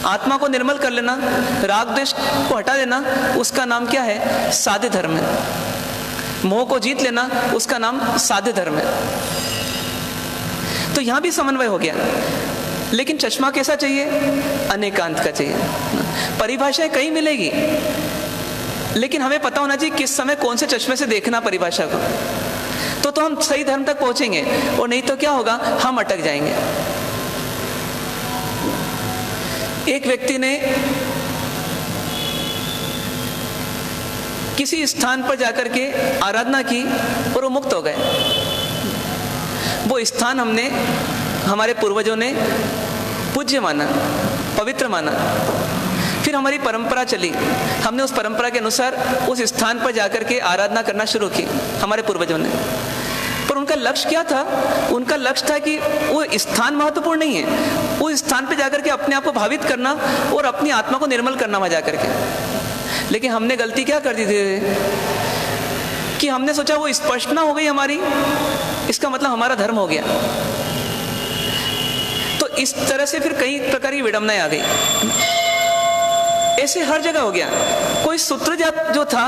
आत्मा को निर्मल कर लेना, राग द्वेष को हटा देना, उसका नाम क्या है, साध्य धर्म है। मोह को जीत लेना, उसका नाम साध्य धर्म है। तो यहां भी समन्वय हो गया। लेकिन चश्मा कैसा चाहिए, अनेकांत का चाहिए। परिभाषाएं कई मिलेगी, लेकिन हमें पता होना चाहिए किस समय कौन से चश्मे से देखना परिभाषा को, तो हम सही धर्म तक पहुंचेंगे, और नहीं तो क्या होगा, हम अटक जाएंगे। एक व्यक्ति ने किसी स्थान पर जाकर के आराधना की और वो मुक्त हो गए। वो स्थान हमारे पूर्वजों ने पूज्य माना, पवित्र माना। फिर हमारी परंपरा चली, हमने उस परंपरा के अनुसार उस स्थान पर जाकर के आराधना करना शुरू की हमारे पूर्वजों ने। पर उनका लक्ष्य क्या था, उनका लक्ष्य था कि वो स्थान महत्वपूर्ण नहीं है, उस स्थान पर जाकर के अपने आप को भावित करना और अपनी आत्मा को निर्मल करना वहां जाकर के। लेकिन हमने गलती क्या कर दी थी कि हमने सोचा वो स्पष्ट ना हो गई हमारी, इसका मतलब हमारा धर्म हो गया। तो इस तरह से फिर कई प्रकार की विडंबनाएं आ गई। ऐसे हर जगह हो गया। कोई सूत्र जो था,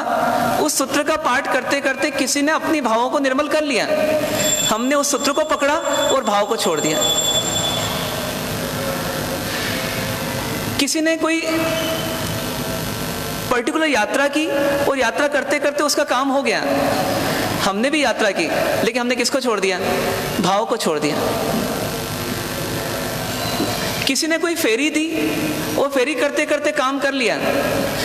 उस सूत्र का पाठ करते करते किसी ने अपनी भावों को निर्मल कर लिया, हमने उस सूत्र को पकड़ा और भाव को छोड़ दिया। किसी ने कोई पर्टिकुलर यात्रा की और यात्रा करते करते उसका काम हो गया, हमने भी यात्रा की, लेकिन हमने किसको छोड़ दिया, भाव को छोड़ दिया। किसी ने कोई फेरी दी और फेरी करते करते काम कर लिया,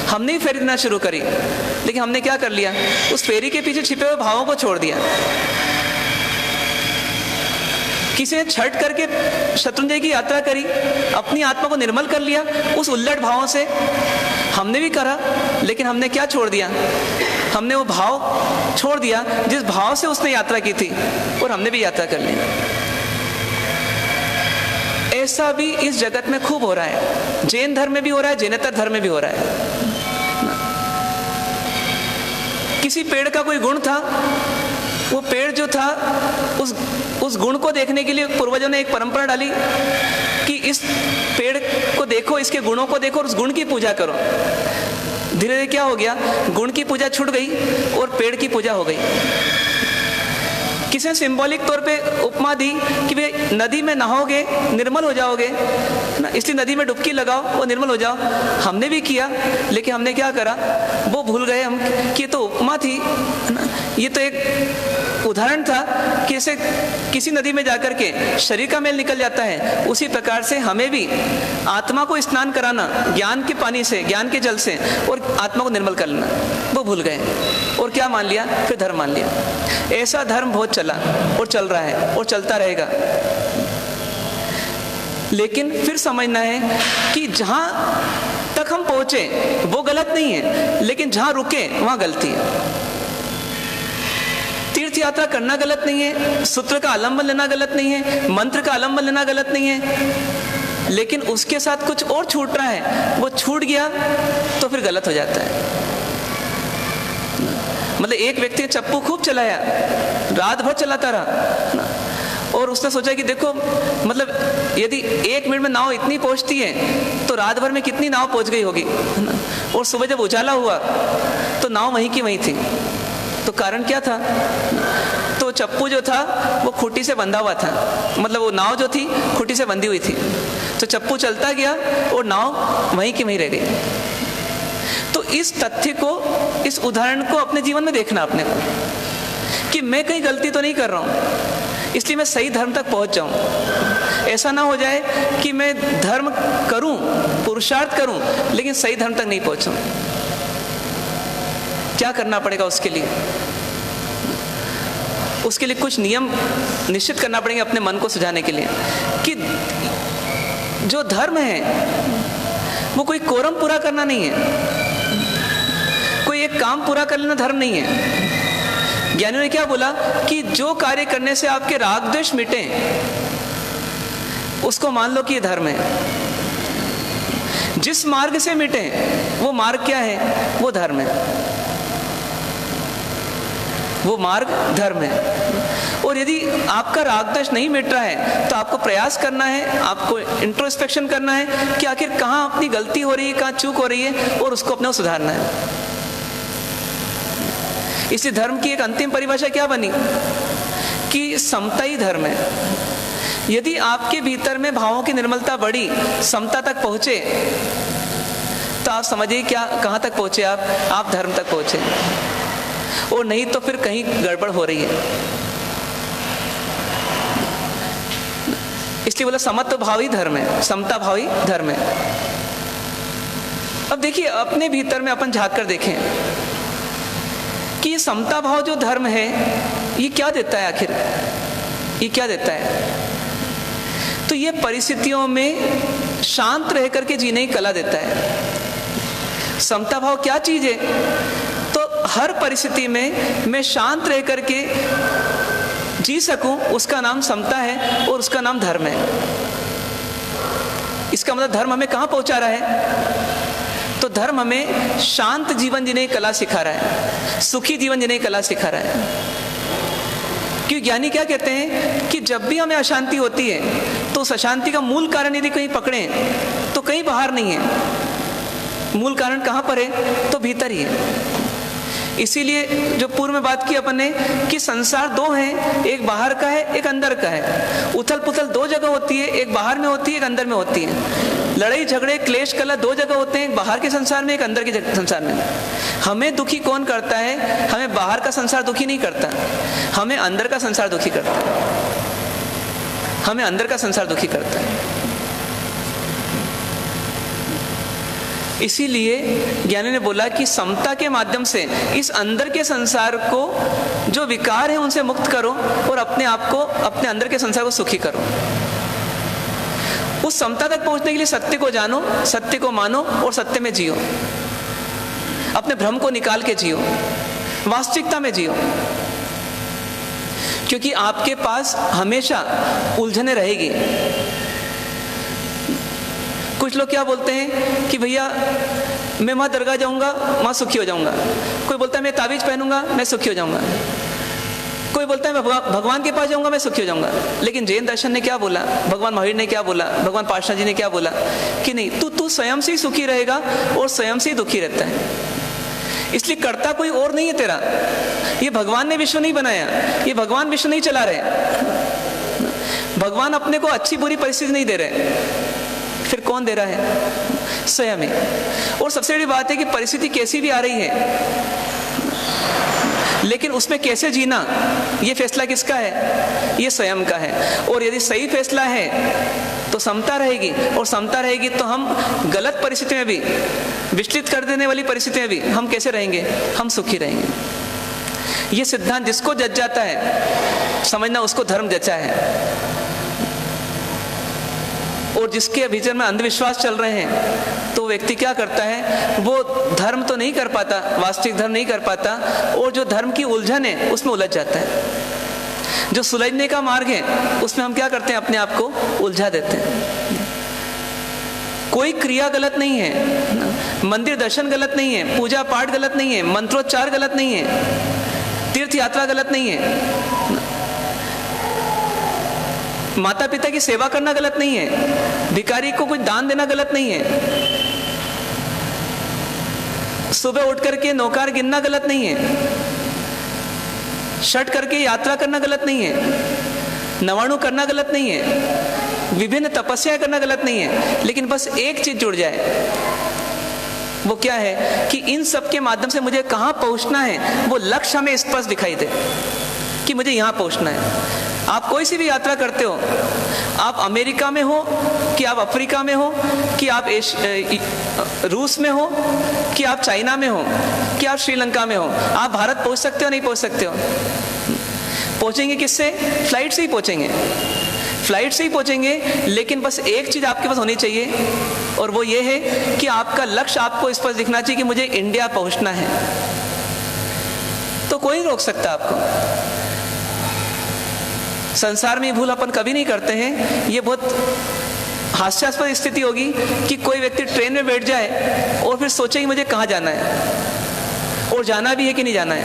हमने भी फेरी देना शुरू करी, लेकिन हमने क्या कर लिया, उस फेरी के पीछे छिपे हुए भावों को छोड़ दिया। किसी ने छठ करके शत्रुंजय की यात्रा करी, अपनी आत्मा को निर्मल कर लिया उस उल्लट भावों से, हमने भी करा, लेकिन हमने क्या छोड़ दिया, हमने वो भाव छोड़ दिया जिस भाव से उसने यात्रा की थी, और हमने भी यात्रा कर ली। ऐसा भी इस जगत में खूब हो रहा है, जैन धर्म में भी हो रहा है, जैनेतर धर्म में भी हो रहा है। किसी पेड़ का कोई गुण था, वो पेड़ जो था उस गुण को देखने के लिए पूर्वजों ने एक परंपरा डाली कि इस पेड़ को देखो, इसके गुणों को देखो और उस गुण की पूजा करो। धीरे धीरे क्या हो गया, गुण की पूजा छूट गई और पेड़ की पूजा हो गई। किसी ने सिंबॉलिक तौर पे उपमा दी कि वे नदी में नहाओगे निर्मल हो जाओगे ना, इसलिए नदी में डुबकी लगाओ वो निर्मल हो जाओ। हमने भी किया, लेकिन हमने क्या करा, वो भूल गए हम कि ये तो उपमा थी ना, ये तो एक उदाहरण था कि ऐसे किसी नदी में जाकर के शरीर का मेल निकल जाता है, उसी प्रकार से हमें भी आत्मा को स्नान कराना ज्ञान के पानी से, ज्ञान के जल से, और आत्मा को निर्मल कर लेना, वो भूल गए और क्या मान लिया, फिर धर्म मान लिया। ऐसा धर्म बहुत चला और चल रहा है और चलता रहेगा। लेकिन फिर समझना है कि जहां तक हम पहुंचे वो गलत नहीं है, लेकिन जहां रुके वहां गलती है। तीर्थ यात्रा करना गलत नहीं है, सूत्र का आलंबन लेना गलत नहीं है, मंत्र का आलंबन लेना गलत नहीं है, लेकिन उसके साथ कुछ और छूट रहा है, वो छूट गया तो फिर गलत हो जाता है। मतलब एक व्यक्ति ने चप्पू खूब चलाया, रात भर चलाता रहा, और उसने सोचा कि देखो मतलब यदि 1 मिनट में नाव इतनी पहुंचती है तो रात भर में कितनी नाव पहुंच गई होगी, और सुबह जब उजाला हुआ तो नाव वहीं की वहीं थी। तो कारण क्या था, तो चप्पू जो था वो खूंटी से बंधा हुआ था, मतलब वो नाव जो थी खूंटी से बंधी हुई थी, तो चप्पू चलता गया और नाव वहीं की वहीं रह गई। तो इस तथ्य को, इस उदाहरण को अपने जीवन में देखना अपने को, कि मैं कहीं गलती तो नहीं कर रहा हूं, इसलिए मैं सही धर्म तक पहुंच जाऊं। ऐसा ना हो जाए कि मैं धर्म करूं, पुरुषार्थ करूं, लेकिन सही धर्म तक नहीं पहुंचूं। क्या करना पड़ेगा उसके लिए, उसके लिए कुछ नियम निश्चित करना पड़ेंगे अपने मन को सुझाने के लिए कि जो धर्म है वो कोई कोरम पूरा करना नहीं है, कोई एक काम पूरा कर लेना धर्म नहीं है। ज्ञानियों ने क्या बोला कि जो कार्य करने से आपके राग द्वेष मिटे उसको मान लो कि ये धर्म है। जिस मार्ग से मिटे वो मार्ग क्या है? वो धर्म है, वो मार्ग धर्म है। और यदि आपका राग द्वेष नहीं मिट रहा है तो आपको प्रयास करना है, आपको इंट्रोस्पेक्शन करना है कि आखिर कहाँ अपनी गलती हो रही है, कहाँ चूक हो रही है, और उसको अपने सुधारना है। इसलिए धर्म की एक अंतिम परिभाषा क्या बनी कि समता ही धर्म है। यदि आपके भीतर में भावों की निर्मलता बढ़ी, समता तक पहुंचे, तो आप समझिए क्या, कहाँ तक पहुंचे आप धर्म तक पहुंचे। और नहीं तो फिर कहीं गड़बड़ हो रही है। इसलिए बोला समत्व भाव ही धर्म है, समता भाव ही धर्म है। अब देखिए अपने भीतर में अपन झांक कर देखें कि ये समता भाव जो धर्म है ये क्या देता है, आखिर ये क्या देता है? तो ये परिस्थितियों में शांत रह करके जीने की कला देता है। समता भाव क्या चीज है? तो हर परिस्थिति में मैं शांत रह करके जी सकूं, उसका नाम समता है और उसका नाम धर्म है। इसका मतलब धर्म हमें कहां पहुंचा रहा है? तो धर्म हमें शांत जीवन जीने की कला सिखा रहा है, सुखी जीवन जीने की कला सिखा रहा है। क्योंकि ज्ञानी क्या कहते हैं कि जब भी हमें अशांति होती है तो उस अशांति का मूल कारण यदि कहीं पकड़े तो कहीं बाहर नहीं है, मूल कारण कहां पर है? तो भीतर ही है। इसीलिए जो पूर्व में बात की अपन ने कि संसार दो है, एक बाहर का है, एक अंदर का है। उथल पुथल दो जगह होती है, एक बाहर में होती है, एक अंदर में होती है। लड़ाई झगड़े क्लेश कलह दो जगह होते हैं, एक बाहर के संसार में, एक अंदर के संसार में। हमें दुखी कौन करता है? हमें बाहर का संसार दुखी नहीं करता, हमें अंदर का संसार दुखी करता है, हमें अंदर का संसार दुखी करता है। इसीलिए ज्ञानी ने बोला कि समता के माध्यम से इस अंदर के संसार को जो विकार है उनसे मुक्त करो और अपने आप को, अपने अंदर के संसार को सुखी करो। उस समता तक पहुंचने के लिए सत्य को जानो, सत्य को मानो और सत्य में जियो। अपने भ्रम को निकाल के जियो, वास्तविकता में जियो। क्योंकि आपके पास हमेशा उलझने रहेगी। कुछ लोग क्या बोलते हैं कि भैया मैं वहां दरगाह जाऊंगा, वहां सुखी हो जाऊंगा। कोई बोलता है मैं ताबीज पहनूंगा, मैं सुखी हो जाऊंगा। कोई बोलता है मैं भगवान के पास जाऊंगा, मैं सुखी हो जाऊंगा। लेकिन जैन दर्शन ने क्या बोला, भगवान महावीर ने क्या बोला, भगवान पार्षद जी ने क्या बोला कि नहीं, तू स्वयं से ही सुखी रहेगा और स्वयं से ही दुखी रहता है। इसलिए करता कोई और नहीं है तेरा। ये भगवान ने विश्व नहीं बनाया, ये भगवान विश्व नहीं चला रहे। भगवान अपने को अच्छी बुरी परिस्थिति नहीं दे रहे, फिर कौन दे रहा है? स्वयं ही। और सबसे बड़ी बात है कि परिस्थिति कैसी भी आ रही है, लेकिन उसमें कैसे जीना, ये फैसला किसका है? ये स्वयं का है। और यदि सही फैसला है तो समता रहेगी, और समता रहेगी तो हम गलत परिस्थिति में भी, विचलित कर देने वाली परिस्थिति में भी हम कैसे रहेंगे? हम सुखी रहेंगे। ये सिद्धांत जिसको जच जाता है, समझना उसको धर्म जचा है। और जिसके भीतर में अंधविश्वास चल रहे हैं तो व्यक्ति क्या करता है? वो धर्म तो नहीं कर पाता, वास्तविक धर्म नहीं कर पाता, और जो धर्म की उलझन है उसमें उलझ जाता है। जो सुलझने का मार्ग है उसमें हम क्या करते हैं? अपने आप को उलझा देते हैं। कोई क्रिया गलत नहीं है, मंदिर दर्शन गलत नहीं है, पूजा पाठ गलत नहीं है, मंत्रोच्चार गलत नहीं है, तीर्थ यात्रा गलत नहीं है, माता पिता की सेवा करना गलत नहीं है, भिखारी को कुछ दान देना गलत नहीं है, सुबह उठ करके नौकार गिनना गलत नहीं है, छठ करके यात्रा करना गलत नहीं है, नवाणु करना गलत नहीं है, विभिन्न तपस्या करना गलत नहीं है। लेकिन बस एक चीज जुड़ जाए, वो क्या है कि इन सब के माध्यम से मुझे कहां पहुंचना है, वो लक्ष्य हमें स्पष्ट दिखाई दे कि मुझे यहां पहुंचना है। आप कोई सी भी यात्रा करते हो, आप अमेरिका में हो कि आप अफ्रीका में हो कि आप रूस में हो कि आप चाइना में हो कि आप श्रीलंका में हो, आप भारत पहुंच सकते हो नहीं पहुंच सकते हो? पहुंचेंगे किससे? फ्लाइट से ही पहुंचेंगे, फ्लाइट से ही पहुंचेंगे। लेकिन बस एक चीज आपके पास होनी चाहिए, और वो ये है कि आपका लक्ष्य आपको स्पष्ट दिखना चाहिए कि मुझे इंडिया पहुंचना है। तो कोई नहीं रोक सकता आपको। संसार में ये भूल अपन कभी नहीं करते हैं। ये बहुत हास्यास्पद स्थिति होगी कि कोई व्यक्ति ट्रेन में बैठ जाए और फिर सोचे कि मुझे कहाँ जाना है, और जाना भी है कि नहीं जाना है।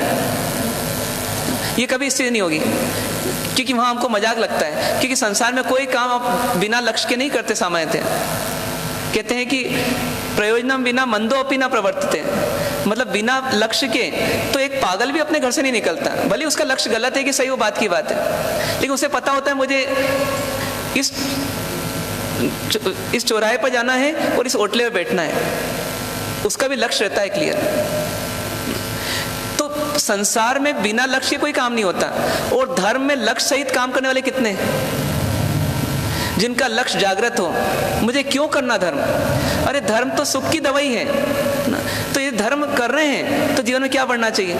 ये कभी स्थिति नहीं होगी, क्योंकि वहाँ हमको मजाक लगता है। क्योंकि संसार में कोई काम आप बिना लक्ष्य के नहीं करते सामान्यतः। कहते हैं कि प्रयोजनम बिना मंदो अपि न प्रवर्तते, मतलब बिना लक्ष्य के तो एक पागल भी अपने घर से नहीं निकलता। भले उसका लक्ष्य गलत है कि सही, वो बात की बात है, लेकिन उसे पता होता है मुझे इस चौराहे पर जाना है और इस होटल में बैठना है। उसका भी लक्ष्य रहता है क्लियर। तो संसार में बिना लक्ष्य कोई काम नहीं होता। और धर्म में लक्ष्य सहित काम करने वाले कितने हैं, जिनका लक्ष्य जागृत हो। मुझे क्यों करना धर्म? अरे धर्म तो सुख की दवाई है ना। तो ये धर्म कर रहे हैं तो जीवन में क्या बढ़ना चाहिए?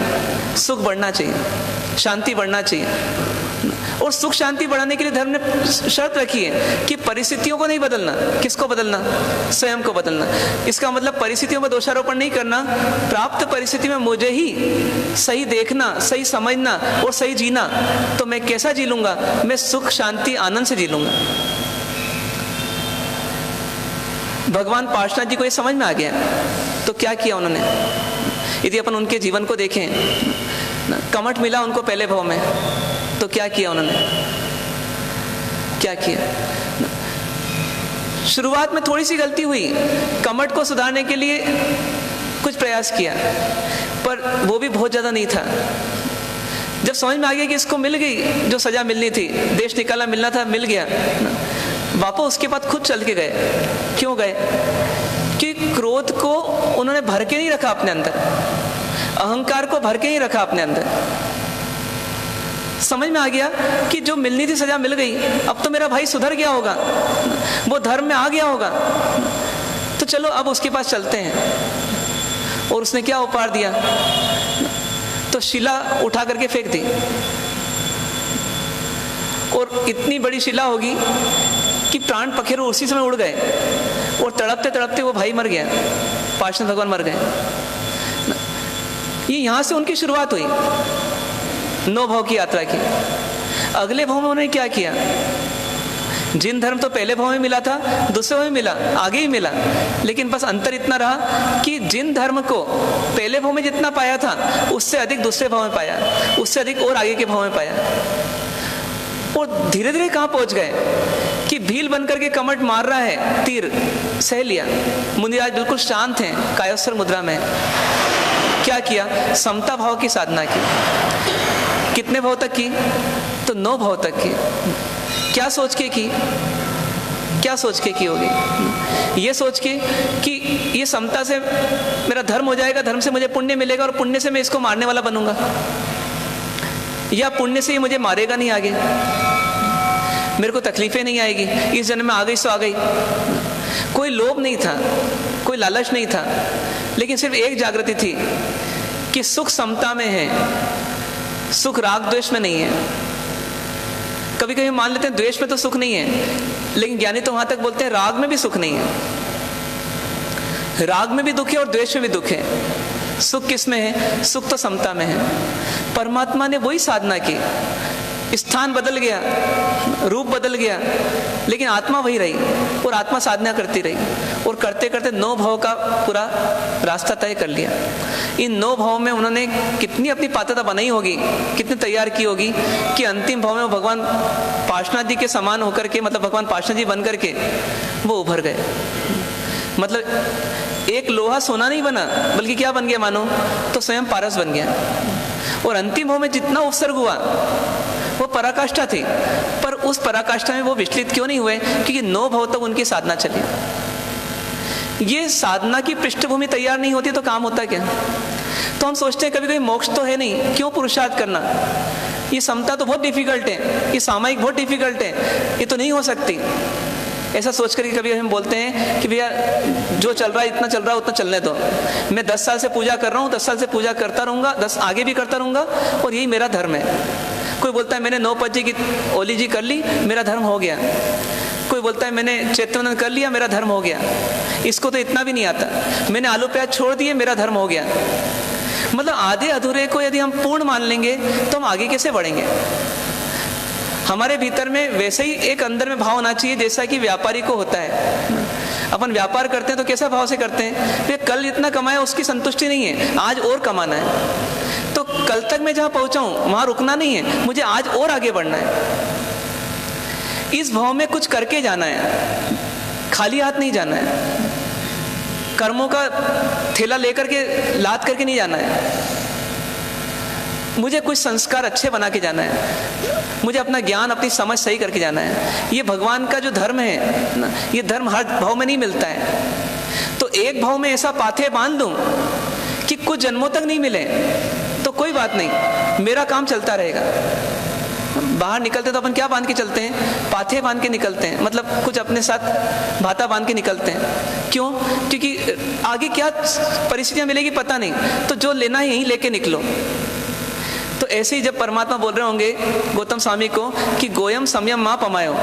सुख बढ़ना चाहिए, शांति बढ़ना चाहिए। और सुख शांति बढ़ाने के लिए धर्म ने शर्त रखी है कि परिस्थितियों को नहीं बदलना। किसको बदलना? स्वयं को बदलना। इसका मतलब परिस्थितियों में दोषारोपण नहीं करना, प्राप्त परिस्थिति में मुझे ही सही देखना, सही समझना और सही जीना। तो मैं कैसा जी लूंगा? मैं सुख शांति आनंद से जी लूंगा। भगवान पार्श्वनाथ जी को ये समझ में आ गया, तो क्या किया उन्होंने? यदि अपन उनके जीवन को देखें, कमठ मिला उनको पहले भाव में, तो क्या किया उन्होंने? क्या किया? शुरुआत में थोड़ी सी गलती हुई, कमठ को सुधारने के लिए कुछ प्रयास किया, पर वो भी बहुत ज्यादा नहीं था। जब समझ में आ गया कि इसको मिल गई जो सजा मिलनी थी, देश निकालना मिलना था, मिल गया, वापस उसके बाद खुद चल के गए। क्यों गए? कि क्रोध को उन्होंने भर के नहीं रखा अपने अंदर, अहंकार को भर के नहीं रखा अपने अंदर। समझ में आ गया कि जो मिलनी थी सजा मिल गई, अब तो मेरा भाई सुधर गया होगा, वो धर्म में आ गया होगा, तो चलो अब उसके पास चलते हैं। और उसने क्या उपहार दिया? तो शिला उठा करके फेंक दी, और इतनी बड़ी शिला होगी कि प्राण पखेरु उसी समय उड़ गए, और तड़पते तड़पते वो भाई मर गया, पार्श्वनाथ भगवान मर गए। ये यहां से उनकी शुरुआत हुई 9 भाव की यात्रा की। अगले भाव में उन्होंने क्या किया? जिन धर्म तो पहले भाव में मिला था, दूसरे भाव में मिला, आगे ही मिला, लेकिन बस अंतर इतना रहा कि जिन धर्म को पहले भाव में जितना पाया था, उससे अधिक दूसरे भाव में पाया, उससे अधिक और आगे के भाव में पाया। और धीरे धीरे कहां पहुंच गए कि भील बनकर के कमठ मार रहा है, तीर सह लिया। मुनिराज बिल्कुल शांत हैं, कायोत्सर मुद्रा में। क्या किया? समता भाव की साधना की। कितने भाव तक की? तो 9 भाव तक की। क्या सोच के की? क्या सोच के की होगी? ये सोच के कि ये समता से मेरा धर्म हो जाएगा, धर्म से मुझे पुण्य मिलेगा, और पुण्य से मैं इसको मारने वाला बनूंगा, या पुण्य से ये मुझे मारेगा नहीं आगे, मेरे को तकलीफें नहीं आएगी, इस जन्म में आ गई सो आ गई। कोई लोभ नहीं था, कोई लालच नहीं था, लेकिन सिर्फ एक जागृति थी कि सुख समता में है, सुख राग द्वेष में नहीं है। कभी कभी मान लेते हैं द्वेष में तो सुख नहीं है, लेकिन ज्ञानी तो वहां तक बोलते हैं राग में भी सुख नहीं है। राग में भी दुख है और द्वेष में भी दुख है। सुख किस में है? सुख तो समता में है। परमात्मा ने वही साधना की, स्थान बदल गया, रूप बदल गया, लेकिन आत्मा वही रही, और आत्मा साधना करती रही, और करते करते 9 भाव का पूरा रास्ता तय कर लिया। इन 9 भाव में उन्होंने कितनी अपनी पात्रता बनाई होगी, कितनी तैयार की होगी, कि अंतिम भाव में भगवान पार्श्वनाथ जी के समान होकर के, मतलब भगवान पार्श्वनाथ जी बन करके वो उभर गए। मतलब एक लोहा सोना नहीं बना, बल्कि क्या बन गया मानो? तो स्वयं पारस बन गया। और अंतिम भाव में जितना उपसर्ग हुआ वो पराकाष्ठा थी, पर उस पराकाष्ठा में वो विचलित क्यों नहीं हुए? क्योंकि 9 भाव तक उनकी साधना चली। ये साधना की पृष्ठभूमि तैयार नहीं होती तो काम होता क्या? तो हम सोचते हैं कभी कभी मोक्ष तो है नहीं, क्यों पुरुषार्थ करना? ये समता तो बहुत डिफिकल्ट है, ये सामायिक बहुत डिफिकल्ट है, ये तो नहीं हो सकती। ऐसा सोच कर कभी हम बोलते हैं कि भैया जो चल रहा है, इतना चल रहा है, उतना चलने दो। मैं 10 साल से पूजा कर रहा हूँ, 10 साल से पूजा करता रहूंगा, 10 आगे भी करता रहूंगा, और यही मेरा धर्म है। कोई बोलता है मैंने 9 पज्जे की ओली जी कर ली, मेरा धर्म हो गया। कोई बोलता है मैंने चैतन्य कर लिया, मेरा धर्म हो गया। इसको तो इतना भी नहीं आता, मैंने आलू प्याज छोड़ दिए, मेरा धर्म हो गया। मतलब आधे अधूरे को यदि हम पूर्ण मान लेंगे तो हम आगे कैसे बढ़ेंगे? हमारे भीतर में वैसे ही एक अंदर में भाव होना चाहिए जैसा कि व्यापारी को होता है। अपन व्यापार करते हैं तो कैसा भाव से करते हैं? वे कल इतना कमाया उसकी संतुष्टि नहीं है, आज और कमाना है। तो कल तक मैं जहां पहुंचा हूं वहां रुकना नहीं है, मुझे आज और आगे बढ़ना है। इस भाव में कुछ करके जाना है, खाली हाथ नहीं जाना है। कर्मों का थैला लेकर के लाद करके नहीं जाना है। मुझे कुछ संस्कार अच्छे बना के जाना है, मुझे अपना ज्ञान अपनी समझ सही करके जाना है। ये भगवान का जो धर्म है ना, ये धर्म हर भाव में नहीं मिलता है। तो एक भाव में ऐसा पाथे बांध दूं कि कुछ जन्मों तक नहीं मिले तो कोई बात नहीं, मेरा काम चलता रहेगा। बाहर निकलते तो अपन क्या बांध के चलते हैं? पाथे बांध के निकलते हैं, मतलब कुछ अपने साथ भाता बांध के निकलते हैं। क्यों? क्योंकि आगे क्या परिस्थितियां मिलेगी पता नहीं, तो जो लेना है यहीं लेके निकलो। तो ऐसे ही जब परमात्मा बोल रहे होंगे गौतम स्वामी को कि गोयम समयम मां पमायो,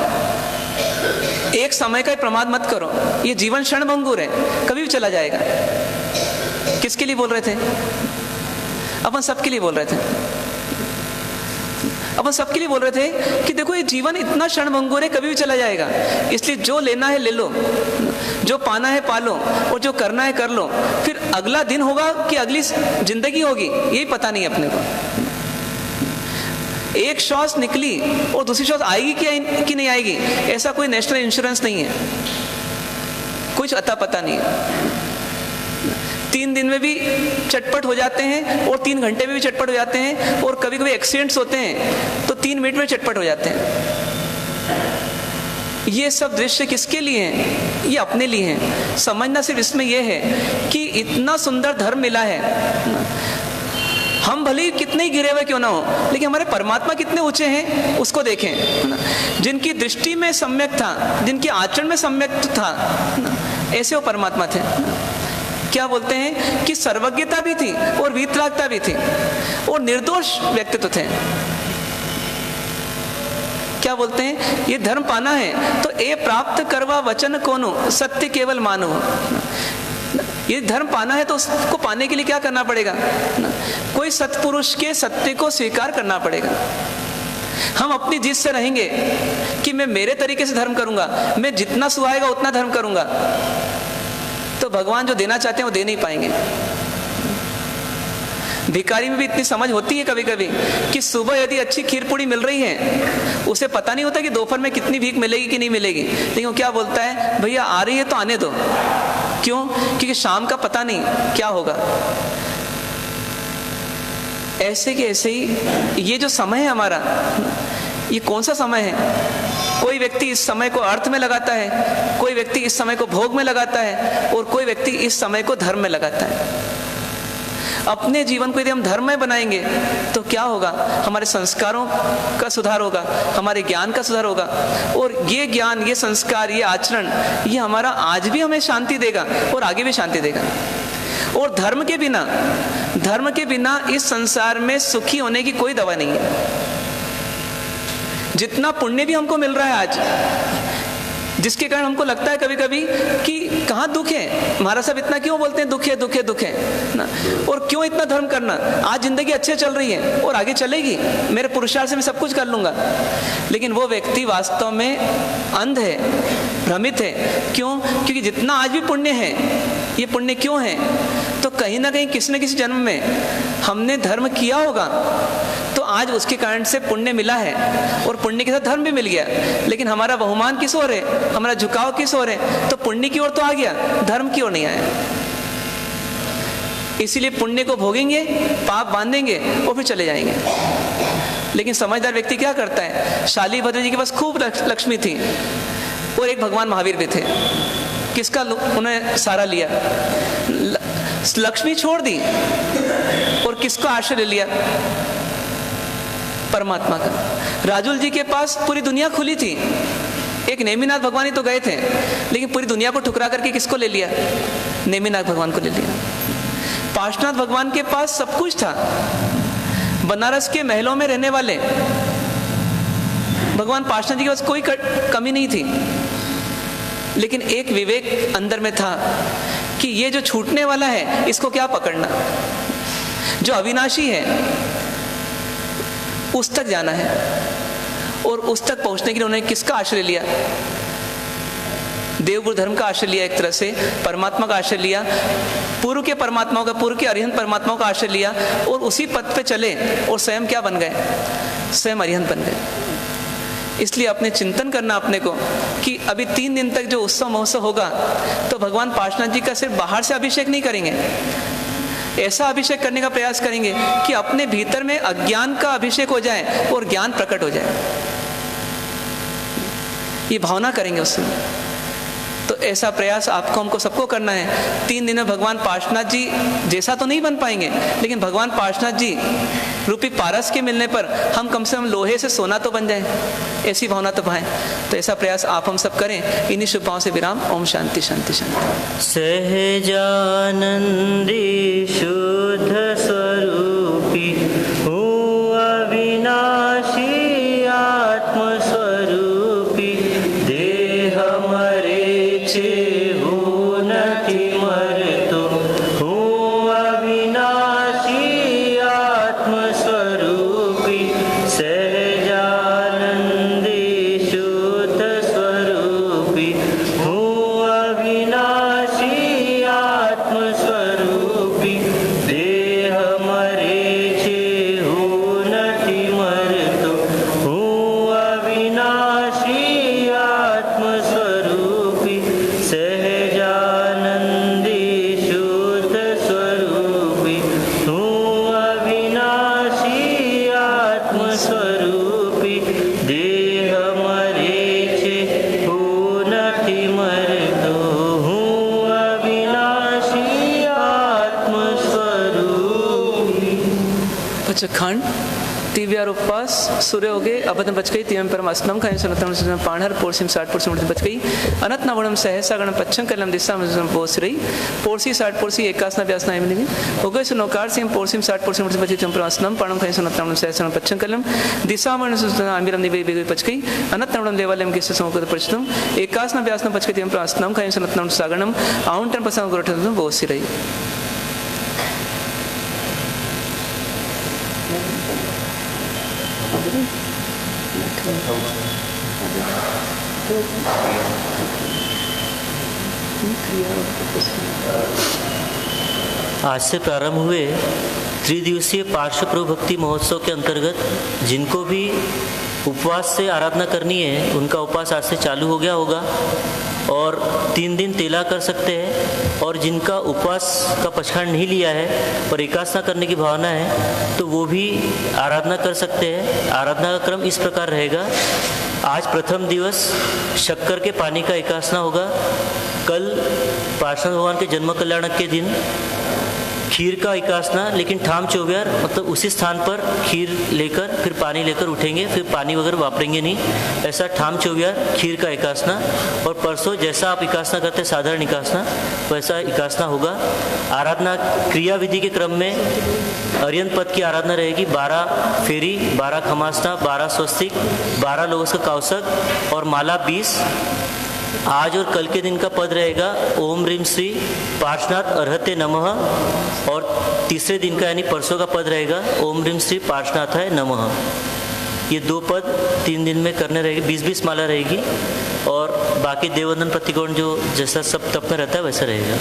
एक समय का प्रमाद मत करो, ये जीवन क्षणभंगुर है, कभी भी चला जाएगा। किसके लिए बोल रहे थे? अपन सबके लिए बोल रहे थे। अपन सबके लिए बोल रहे थे कि देखो ये जीवन इतना क्षणभंगुर है, कभी भी चला जाएगा। इसलिए जो लेना है ले लो, जो पाना है पालो, और जो करना है कर लो। फिर अगला दिन होगा कि अगली जिंदगी होगी यही पता नहीं अपने को। एक श्वास निकली और दूसरी श्वास आएगी कि नहीं आएगी, ऐसा कोई नेशनल इंश्योरेंस नहीं है, कुछ अता पता नहीं है। 3 दिन में भी चटपट हो जाते हैं और 3 घंटे में भी चटपट हो जाते हैं, और कभी कभी एक्सीडेंट्स होते हैं तो 3 मिनट में चटपट हो जाते हैं। ये सब दृश्य किसके लिए हैं? ये अपने लिए हैं। समझना सिर्फ इसमें यह है कि इतना सुंदर धर्म मिला है। हम भले ही कितने ही गिरे हुए क्यों ना हो, लेकिन हमारे परमात्मा कितने ऊंचे हैं उसको देखें। जिनकी दृष्टि में सम्यक था, जिनके आचरण में सम्यक था, ऐसे वो परमात्मा थे। क्या बोलते हैं कि सर्वज्ञता भी थी और वीतरागता भी थी और निर्दोष व्यक्तित्व थे। क्या बोलते हैं? ये धर्म पाना है तो ए प्राप्त करवा वचन कोनो, सत्य केवल मानो। ये धर्म पाना है तो उसको पाने के लिए क्या करना पड़ेगा? कोई सत्पुरुष के सत्य को स्वीकार करना पड़ेगा। हम अपनी जिद से रहेंगे कि मैं मेरे तरीके से धर्म करूंगा, मैं जितना सुहाएगा उतना धर्म करूंगा, तो भगवान जो देना चाहते हैं वो दे नहीं पाएंगे। भिखारी में भी इतनी समझ होती है कभी कभी कि सुबह यदि अच्छी खीर पूड़ी मिल रही है, उसे पता नहीं होता कि दोपहर में कितनी भीख मिलेगी कि नहीं मिलेगी, लेकिन वो क्या बोलता है, भैया आ रही है तो आने दो। क्यों? क्योंकि शाम का पता नहीं क्या होगा। ऐसे के ऐसे ही ये जो समय है हमारा, ये कौन सा समय है? कोई व्यक्ति इस समय को अर्थ में लगाता है, कोई व्यक्ति इस समय को भोग में लगाता है, और कोई व्यक्ति इस समय को धर्म में लगाता है। अपने जीवन को यदि हम धर्म में बनाएंगे तो क्या होगा? हमारे संस्कारों का सुधार होगा, हमारे ज्ञान का सुधार होगा, और ये ज्ञान, ये संस्कार, ये आचरण, ये हमारा आज भी हमें शांति देगा और आगे भी शांति देगा। और धर्म के बिना इस संसार में सुखी होने की कोई दवा नहीं है। जितना पुण्य भी हमको मिल रहा है आज, जिसके कारण हमको लगता है कभी कभी कि कहाँ दुख है, महाराज साहब इतना क्यों बोलते हैं दुख है दुख है दुख है ना, और क्यों इतना धर्म करना? आज जिंदगी अच्छे चल रही है और आगे चलेगी, मेरे पुरुषार्थ से मैं सब कुछ कर लूंगा। लेकिन वो व्यक्ति वास्तव में अंध है, भ्रमित है। क्यों? क्योंकि जितना आज भी पुण्य है, ये पुण्य क्यों है? तो कहीं ना कहीं किसी न किसी जन्म में हमने धर्म किया होगा, तो आज उसके कारण से पुण्य मिला है, और पुण्य के साथ धर्म भी मिल गया। लेकिन हमारा बहुमान किस ओर है, हमारा झुकाव किस ओर है? तो पुण्य की ओर तो आ गया, धर्म की ओर नहीं आया। इसीलिए पुण्य को भोगेंगे, पाप बांधेंगे और फिर चले जाएंगे। लेकिन समझदार व्यक्ति क्या करता है? शालीभद्र जी के पास खूब लक्ष्मी थी और एक भगवान महावीर भी थे। किसका उन्हें सारा लिया? लक्ष्मी छोड़ दी और किसको आश्रय ले लिया? परमात्मा का। राजुल जी के पास पूरी दुनिया खुली थी, एक नेमिनाथ भगवान ही तो गए थे, लेकिन पूरी दुनिया को ठुकरा करके किसको ले लिया? नेमिनाथ भगवान को ले लिया। पार्श्वनाथ भगवान के पास सब कुछ था, बनारस के महलों में रहने वाले भगवान पार्श्वनाथ जी के पास कोई कमी नहीं थी, लेकिन एक विवेक अंदर में था कि ये जो छूटने वाला है इसको क्या पकड़ना, जो अविनाशी है उस तक जाना है। और उस तक पहुंचने के लिए उन्होंने किसका आश्रय लिया? देवगुरु धर्म का आश्रय लिया, एक तरह से परमात्मा का आश्रय लिया, पूर्व के परमात्माओं का, पूर्व के अरिहंत परमात्माओं का आश्रय लिया और उसी पथ पे चले और स्वयं क्या बन गए? स्वयं अरिहंत बन गए। इसलिए अपने चिंतन करना अपने को कि अभी 3 दिन तक जो उत्सव महोत्सव होगा तो भगवान पार्श्वनाथ जी का सिर्फ बाहर से अभिषेक नहीं करेंगे, ऐसा अभिषेक करने का प्रयास करेंगे कि अपने भीतर में अज्ञान का अभिषेक हो जाए और ज्ञान प्रकट हो जाए। ये भावना करेंगे उस समय। तो ऐसा प्रयास आपको हमको सबको करना है। 3 दिन में भगवान पार्श्वनाथ जी जैसा तो नहीं बन पाएंगे, लेकिन भगवान पार्श्वनाथ जी रूपी पारस के मिलने पर हम कम से कम लोहे से सोना तो बन जाए, ऐसी भावना तो भाएं। तो ऐसा प्रयास आप हम सब करें। इन्हीं शुभ भावों से विराम। ओम शांति शांति शांति। सहजानंदी शुद्ध स्वरूपी हूँ अविनाशी आत्म स्वरूपी, देह मरे छे हूँ नथी मरतो, हूँ अविनाशी आत्म स्वरूपी, सहजानंदी शुद्ध स्वरूपी हूँ अविनाशी आत्म स्वरूपी, देह मरे छे हूँ नथी मरतो, हूँ अविनाशी आत्म स्वरूपी, सहजानंदी शुद्ध स्वरूपी हूँ अविनाशी आत्म स्वरूपी, देह मरे छे हूँ नथी मरतो, हूँ अविनाशी आत्म स्वरूपी। पचखंड दिव्या उपवास सूर्य हो गए। अबधम बच गई तीव्रम परमास्नम खाएं सनतम पाणहर पोर्सिम 60% बच गई। अनंत नवणम सहसा गणम पच्छम कलम दिशा बोस रही पोर्सी 60% एकासना व्यासना एवं हो गए सो नौकार सिंह पोर्सिम 60% बची तीव्रम परमास्नम पाणम खाएं सनतम सहसा पच्छम कलम दिशा आमिरम निवे बच गई। अनंत नवणम देवालयम के समुद्र परिचितम एकासना व्यासना बच गई तीव्रम परमास्नम खाएं सनतम सागणम आउंटन पसंद गोरठम बोस रही। आज से प्रारंभ हुए त्रिदिवसीय पार्श्व प्रभु भक्ति महोत्सव के अंतर्गत जिनको भी उपवास से आराधना करनी है उनका उपवास आज से चालू हो गया होगा और 3 दिन तेला कर सकते हैं। और जिनका उपवास का पचखंड नहीं लिया है और एकासना करने की भावना है तो वो भी आराधना कर सकते हैं। आराधना का क्रम इस प्रकार रहेगा। आज प्रथम दिवस शक्कर के पानी का एकासना होगा। कल पार्श्वनाथ भगवान के जन्म कल्याणक के दिन खीर का एकासना, लेकिन ठाम चौबियार मतलब उसी स्थान पर खीर लेकर फिर पानी लेकर उठेंगे, फिर पानी वगैरह वापरेंगे नहीं, ऐसा ठाम चौबियार खीर का एकासना। और परसों जैसा आप एकासना करते हैं साधारण एकासना वैसा एकासना होगा। आराधना क्रिया विधि के क्रम में अरिहंत पद की आराधना रहेगी। 12 फेरी, 12 खमासना, 12 स्वस्तिक, 12 लोगों का कौशक और माला 20। आज और कल के दिन का पद रहेगा ओम ह्रीम श्री पार्श्वनाथ अर्हते नमः। और तीसरे दिन का यानी परसों का पद रहेगा ओम ह्रीम श्री पार्श्वनाथाय नमः। ये 2 पद 3 दिन में करने रहेंगे। 20-20 माला रहेगी और बाकी देववंदन प्रतिकोण जो जैसा सब तप में रहता है वैसा रहेगा।